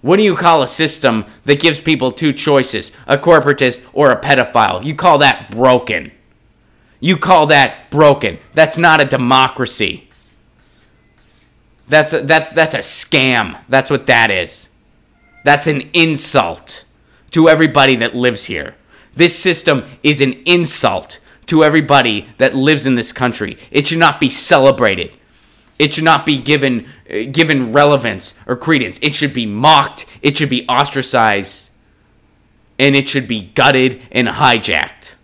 What do you call a system that gives people two choices? A corporatist or a pedophile? You call that broken. You call that broken. That's not a democracy. That's a scam. That's what that is. That's an insult to everybody that lives here. This system is an insult to everybody that lives in this country. It should not be celebrated. It should not be given relevance or credence. It should be mocked. It should be ostracized. And it should be gutted and hijacked.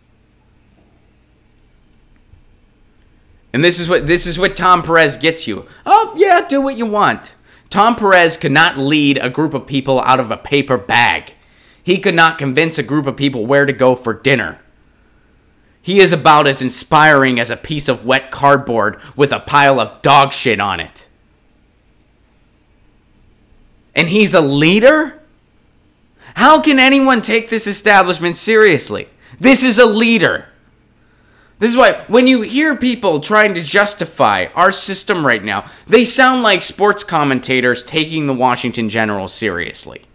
And this is what Tom Perez gets you. Oh, yeah, do what you want. Tom Perez could not lead a group of people out of a paper bag. He could not convince a group of people where to go for dinner. He is about as inspiring as a piece of wet cardboard with a pile of dog shit on it. And he's a leader? How can anyone take this establishment seriously? This is a leader. This is why when you hear people trying to justify our system right now, they sound like sports commentators taking the Washington Generals seriously.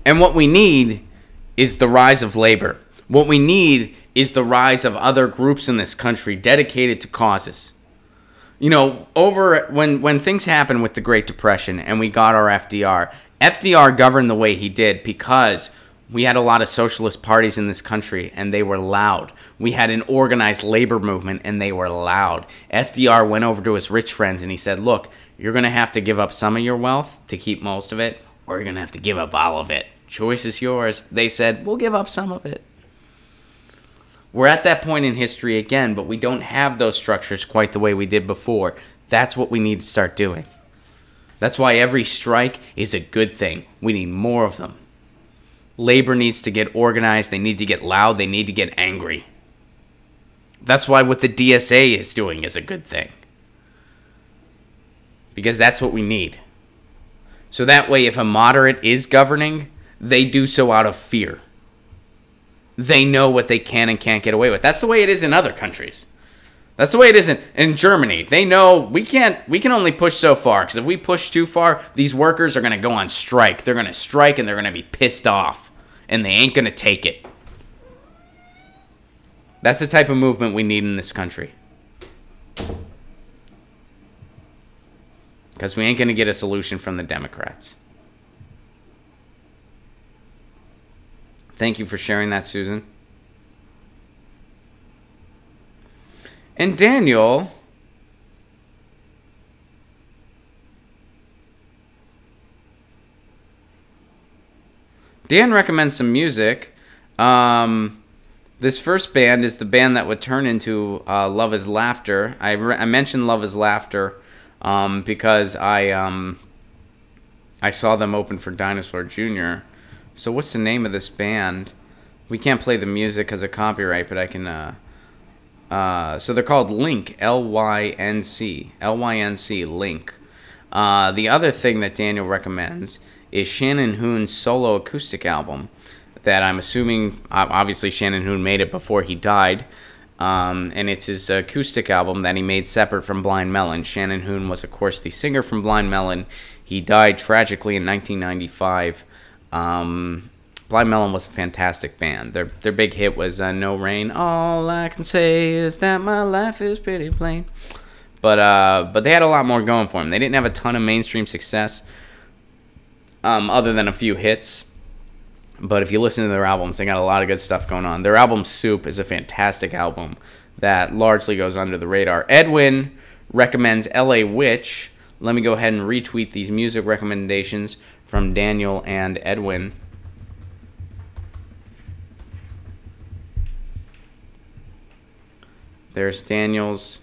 And what we need is the rise of labor. What we need is the rise of other groups in this country dedicated to causes. You know, over when things happened with the Great Depression and we got our FDR governed the way he did because we had a lot of socialist parties in this country and they were loud. We had an organized labor movement and they were loud. FDR went over to his rich friends and he said, look, you're going to have to give up some of your wealth to keep most of it, or you're going to have to give up all of it. Choice is yours. They said, we'll give up some of it. We're at that point in history again, but we don't have those structures quite the way we did before. That's what we need to start doing. That's why every strike is a good thing. We need more of them. Labor needs to get organized. They need to get loud. They need to get angry. That's why what the DSA is doing is a good thing. Because that's what we need. So that way, if a moderate is governing, they do so out of fear. They know what they can and can't get away with. That's the way it is in other countries. That's the way it is in Germany. They know we can only push so far, because if we push too far, these workers are going to go on strike. They're going to strike and they're going to be pissed off, and they ain't going to take it. That's the type of movement we need in this country. Because we ain't going to get a solution from the Democrats. Thank you for sharing that, Susan. And Daniel, Dan recommends some music. This first band is the band that would turn into Love is Laughter. I mentioned Love is Laughter because I saw them open for Dinosaur Jr. So what's the name of this band? We can't play the music because of copyright, but I can... so they're called Lync, L-Y-N-C. L-Y-N-C, Lync. The other thing that Daniel recommends is Shannon Hoon's solo acoustic album that I'm assuming... Obviously, Shannon Hoon made it before he died. And it's his acoustic album that he made separate from Blind Melon. Shannon Hoon was, of course, the singer from Blind Melon. He died tragically in 1995. Blind Melon was a fantastic band. Their big hit was No Rain. All I can say is that my life is pretty plain. But they had a lot more going for them. They didn't have a ton of mainstream success, other than a few hits. But if you listen to their albums, they got a lot of good stuff going on. Their album Soup is a fantastic album that largely goes under the radar. Edwin recommends L.A. Witch. Let me go ahead and retweet these music recommendations from Daniel and Edwin. There's Daniel's,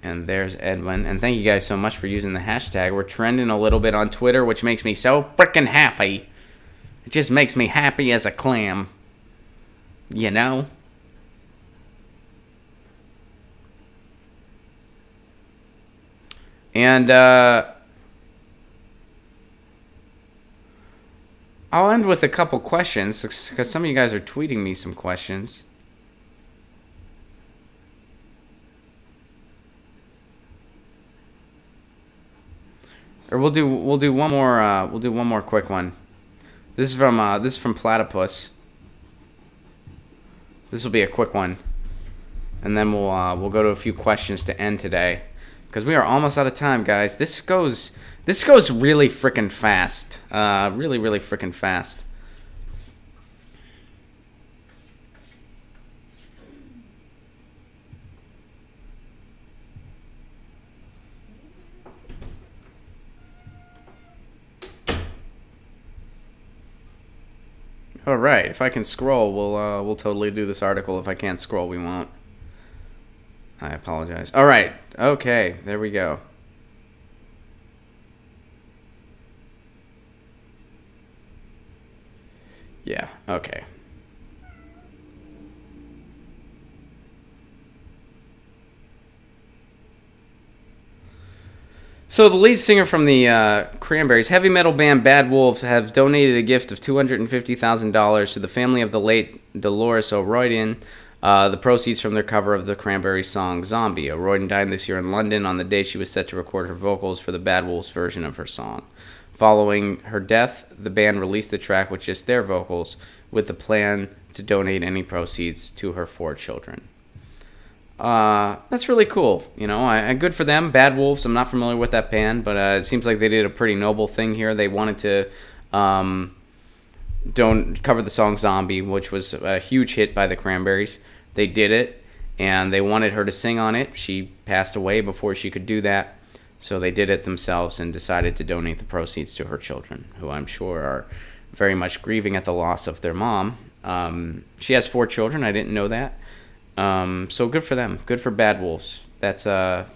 and there's Edwin. And thank you guys so much for using the hashtag. We're trending a little bit on Twitter, which makes me so freaking happy. It just makes me happy as a clam. You know? And, I'll end with a couple questions, because some of you guys are tweeting me some questions. Or we'll do one more quick one. This is from Platypus. This will be a quick one, and then we'll go to a few questions to end today, because we are almost out of time, guys. This goes really freaking fast. Really freaking fast. All right, if I can scroll, we'll totally do this article. If I can't scroll, we won't. I apologize. All right. Okay. There we go. Yeah. Okay. So the lead singer from the Cranberries, heavy metal band Bad Wolves, have donated a gift of $250,000 to the family of the late Dolores O'Riordan. The proceeds from their cover of the Cranberries song Zombie. O'Riordan died this year in London on the day she was set to record her vocals for the Bad Wolves version of her song. Following her death, the band released the track with just their vocals, with the plan to donate any proceeds to her 4 children. That's really cool. You know, good for them. Bad Wolves, I'm not familiar with that band, but it seems like they did a pretty noble thing here. They wanted to don't cover the song Zombie, which was a huge hit by the Cranberries. They did it, and they wanted her to sing on it. She passed away before she could do that, so they did it themselves and decided to donate the proceeds to her children, who I'm sure are very much grieving at the loss of their mom. She has 4 children. I didn't know that. So good for them. Good for Bad Wolves. That's a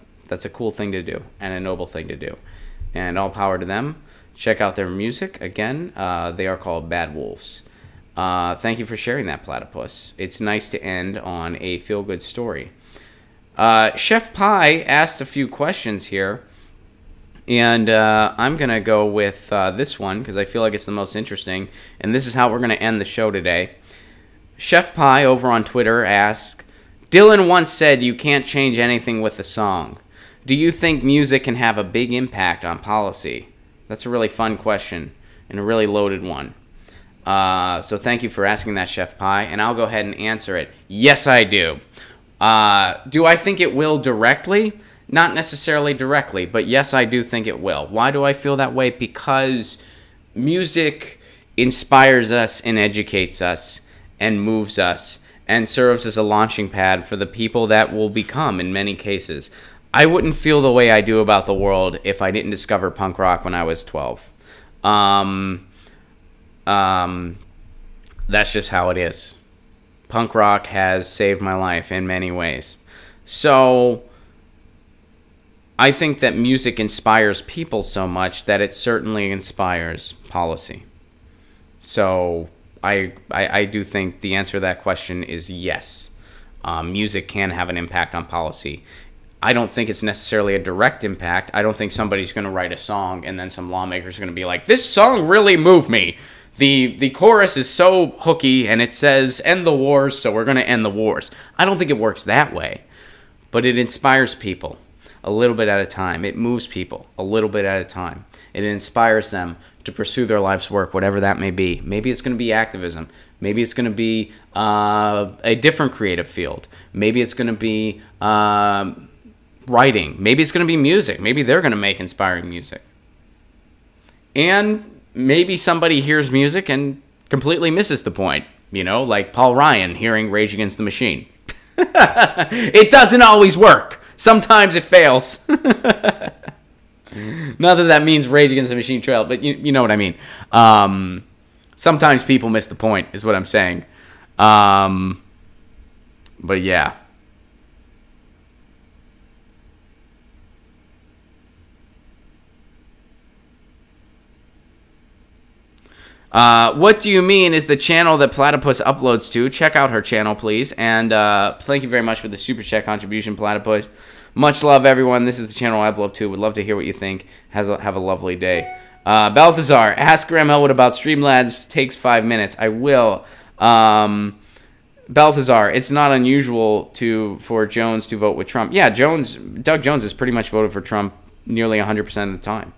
cool thing to do and a noble thing to do. And all power to them. Check out their music. Again, they are called Bad Wolves. Thank you for sharing that, Platypus. It's nice to end on a feel-good story. Chef Pie asked a few questions here. And I'm going to go with this one because I feel like it's the most interesting. And this is how we're going to end the show today. Chef Pie over on Twitter asks, Dylan once said you can't change anything with a song. Do you think music can have a big impact on policy? That's a really fun question and a really loaded one. So thank you for asking that, Chef Pie, and I'll go ahead and answer it. Yes, I do. Do I think it will directly? Not necessarily directly, but yes, I do think it will. Why do I feel that way? Because music inspires us and educates us and moves us and serves as a launching pad for the people that will become in many cases. I wouldn't feel the way I do about the world if I didn't discover punk rock when I was 12. That's just how it is. Punk rock has saved my life in many ways. So I think that music inspires people so much that it certainly inspires policy. So I do think the answer to that question is yes. Music can have an impact on policy. I don't think it's necessarily a direct impact. I don't think somebody's going to write a song and then some lawmaker's going to be like, this song really moved me. The chorus is so hooky and it says end the wars, so we're going to end the wars. I don't think it works that way. But it inspires people a little bit at a time. It moves people a little bit at a time. It inspires them to pursue their life's work, whatever that may be. Maybe it's going to be activism. Maybe it's going to be a different creative field. Maybe it's going to be writing. Maybe it's going to be music. Maybe they're going to make inspiring music. And maybe somebody hears music and completely misses the point. You know, like Paul Ryan hearing Rage Against the Machine. It doesn't always work. Sometimes it fails. Not that that means Rage Against the Machine trail, but you know what I mean. Sometimes people miss the point, is what I'm saying. But yeah. What do you mean is the channel that Platypus uploads to? Check out her channel, please. And thank you very much for the Super Chat contribution, Platypus. Much love, everyone. This is the channel I upload to. Would love to hear what you think. Have a lovely day. Balthazar, ask Graham Elwood about Streamlabs. Takes 5 minutes. I will. Balthazar, it's not unusual for Jones to vote with Trump. Yeah, Doug Jones has pretty much voted for Trump nearly 100% of the time.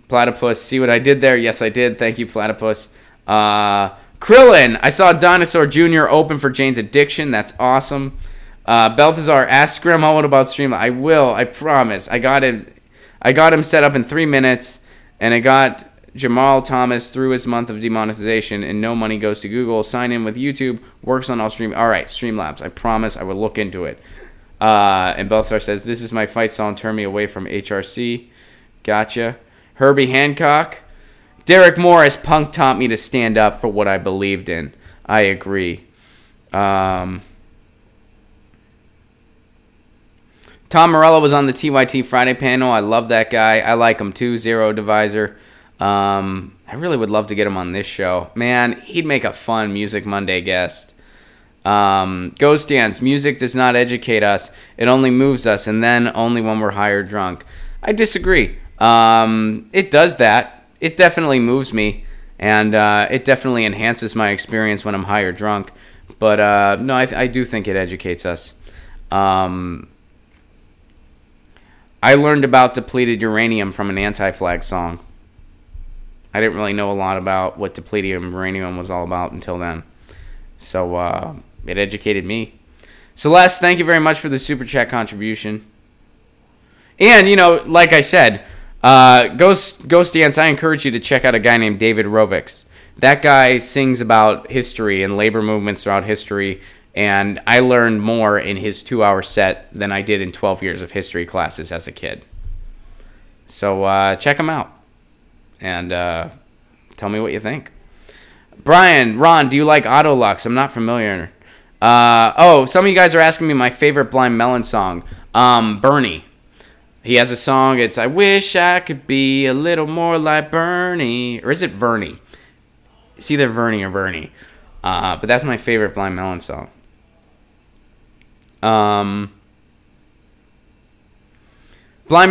Platypus, see what I did there? Yes, I did. Thank you, Platypus. Krillin, I saw Dinosaur Jr. open for Jane's Addiction. That's awesome. Balthazar, ask Graham Elwood about Streamlabs. I will. I promise. I got him set up in 3 minutes, and I got Jamal Thomas through his month of demonetization, and no money goes to Google. Sign in with YouTube. Works on all stream. All right, Streamlabs. I promise I will look into it. And Balthazar says, this is my fight song. Turn me away from HRC. Gotcha. Herbie Hancock. Derek Morris, punk taught me to stand up for what I believed in. I agree. Tom Morello was on the TYT Friday panel. I love that guy. I like him too, Zero Divisor. I really would love to get him on this show. Man, he'd make a fun Music Monday guest. Ghost Dance, music does not educate us. It only moves us, and then only when we're high or drunk. I disagree. It does that. It definitely moves me, and it definitely enhances my experience when I'm high or drunk. But no, I do think it educates us. I learned about depleted uranium from an Anti-Flag song. I didn't really know a lot about what depleted uranium was all about until then. So it educated me. Celeste, thank you very much for the Super Chat contribution. And, you know, like I said, Ghost Dance, I encourage you to check out a guy named David Rovix. That guy sings about history and labor movements throughout history, and I learned more in his 2-hour set than I did in 12 years of history classes as a kid. So check him out, and tell me what you think. Brian, Ron, do you like Autolux? I'm not familiar. Some of you guys are asking me my favorite Blind Melon song. Bernie. He has a song, it's I Wish I Could Be a Little More Like Bernie. Or is it Vernie? It's either Vernie or Bernie. But that's my favorite Blind Melon song. Blind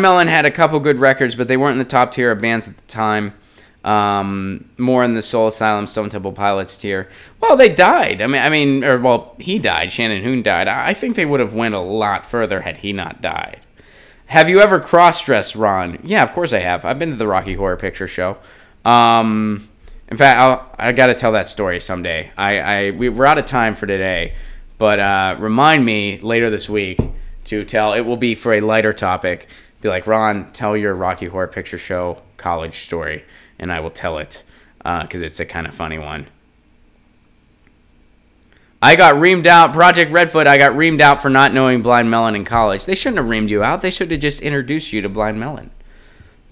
Melon had a couple good records, but they weren't in the top tier of bands at the time. More in the Soul Asylum, Stone Temple Pilots tier. Well, they died. He died. Shannon Hoon died. I think they would have went a lot further had he not died. Have you ever cross-dressed, Ron? Yeah, of course I have. I've been to the Rocky Horror Picture Show. In fact, I got to tell that story someday. We're out of time for today, but remind me later this week to tell. It will be for a lighter topic. Be like, Ron, tell your Rocky Horror Picture Show college story, and I will tell it because it's a kind of funny one. I got reamed out. Project Redfoot, I got reamed out for not knowing Blind Melon in college. They shouldn't have reamed you out. They should have just introduced you to Blind Melon.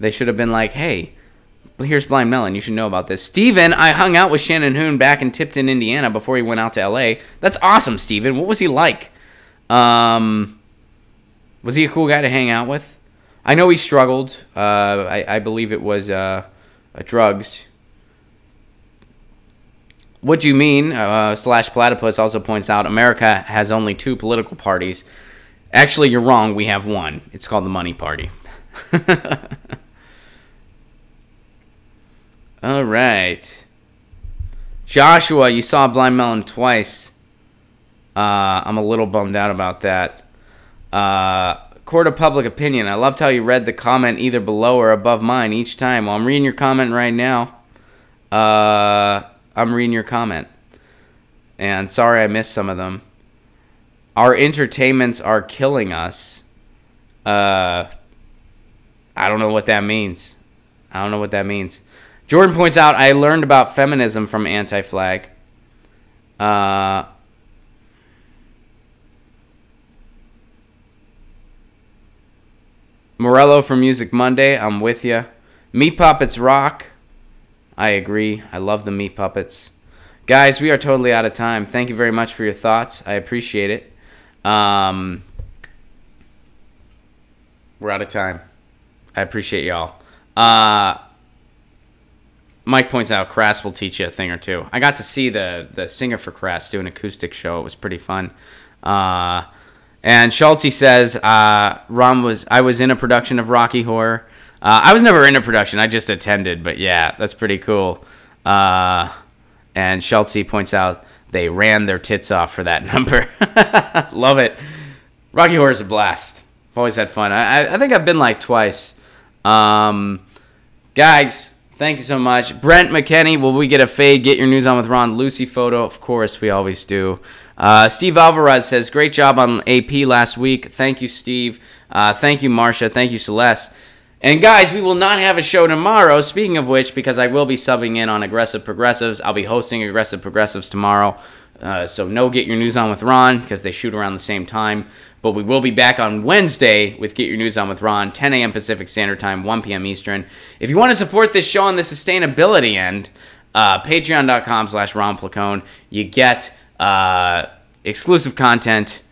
They should have been like, hey, here's Blind Melon. You should know about this. Steven, I hung out with Shannon Hoon back in Tipton, Indiana before he went out to L.A. That's awesome, Steven. What was he like? Was he a cool guy to hang out with? I know he struggled. I believe it was drugs. What do you mean? Slash Platypus also points out America has only 2 political parties. Actually, you're wrong. We have one. It's called the Money Party. All right. Joshua, you saw Blind Melon twice. I'm a little bummed out about that. Court of Public Opinion. I loved how you read the comment either below or above mine each time. Well, I'm reading your comment right now. I'm reading your comment. And sorry I missed some of them. Our entertainments are killing us. I don't know what that means. Jordan points out, I learned about feminism from Anti-Flag. Morello from Music Monday, I'm with you. Meat Puppets rock. I agree. I love the Meat Puppets. Guys, we are totally out of time. Thank you very much for your thoughts. I appreciate it. We're out of time. I appreciate y'all. Mike points out Crass will teach you a thing or two. I got to see the singer for Crass do an acoustic show. It was pretty fun. And Schultze says, I was in a production of Rocky Horror. I was never in a production. I just attended. But yeah, that's pretty cool. And Schultze points out they ran their tits off for that number. Love it. Rocky Horror is a blast. I've always had fun. I think I've been like twice. Guys, thank you so much. Brent McKenney, will we get a fade? Get your news on with Ron Lucy photo. Of course, we always do. Steve Alvarez says, great job on AP last week. Thank you, Steve. Thank you, Marcia. Thank you, Celeste. And guys, we will not have a show tomorrow. Speaking of which, because I will be subbing in on Aggressive Progressives. I'll be hosting Aggressive Progressives tomorrow. So no Get Your News On with Ron, because they shoot around the same time. But we will be back on Wednesday with Get Your News On with Ron, 10 a.m. Pacific Standard Time, 1 p.m. Eastern. If you want to support this show on the sustainability end, patreon.com/Ron Placone. You get exclusive content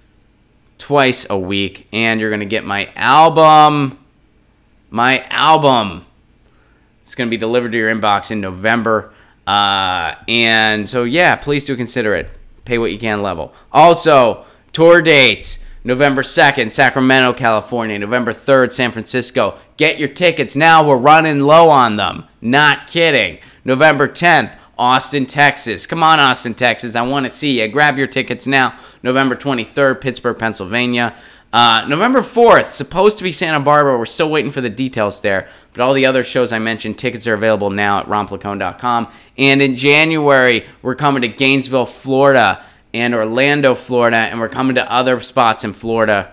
twice a week. And you're going to get my album. It's going to be delivered to your inbox in November. And so, yeah, please do consider it. Pay what you can level. Also, tour dates. November 2nd, Sacramento, California. November 3rd, San Francisco. Get your tickets now. We're running low on them. Not kidding. November 10th, Austin, Texas. Come on, Austin, Texas. I want to see you. Grab your tickets now. November 23rd, Pittsburgh, Pennsylvania. November 4th, supposed to be Santa Barbara. We're still waiting for the details there. But all the other shows I mentioned, tickets are available now at ronplacone.com. And in January, we're coming to Gainesville, Florida, and Orlando, Florida, and we're coming to other spots in Florida.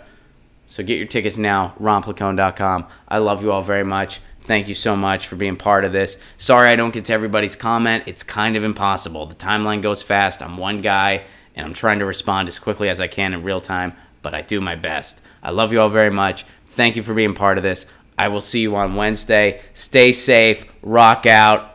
So get your tickets now, ronplacone.com. I love you all very much. Thank you so much for being part of this. Sorry I don't get to everybody's comment. It's kind of impossible. The timeline goes fast. I'm one guy, and I'm trying to respond as quickly as I can in real time, but I do my best. I love you all very much. Thank you for being part of this. I will see you on Wednesday. Stay safe. Rock out.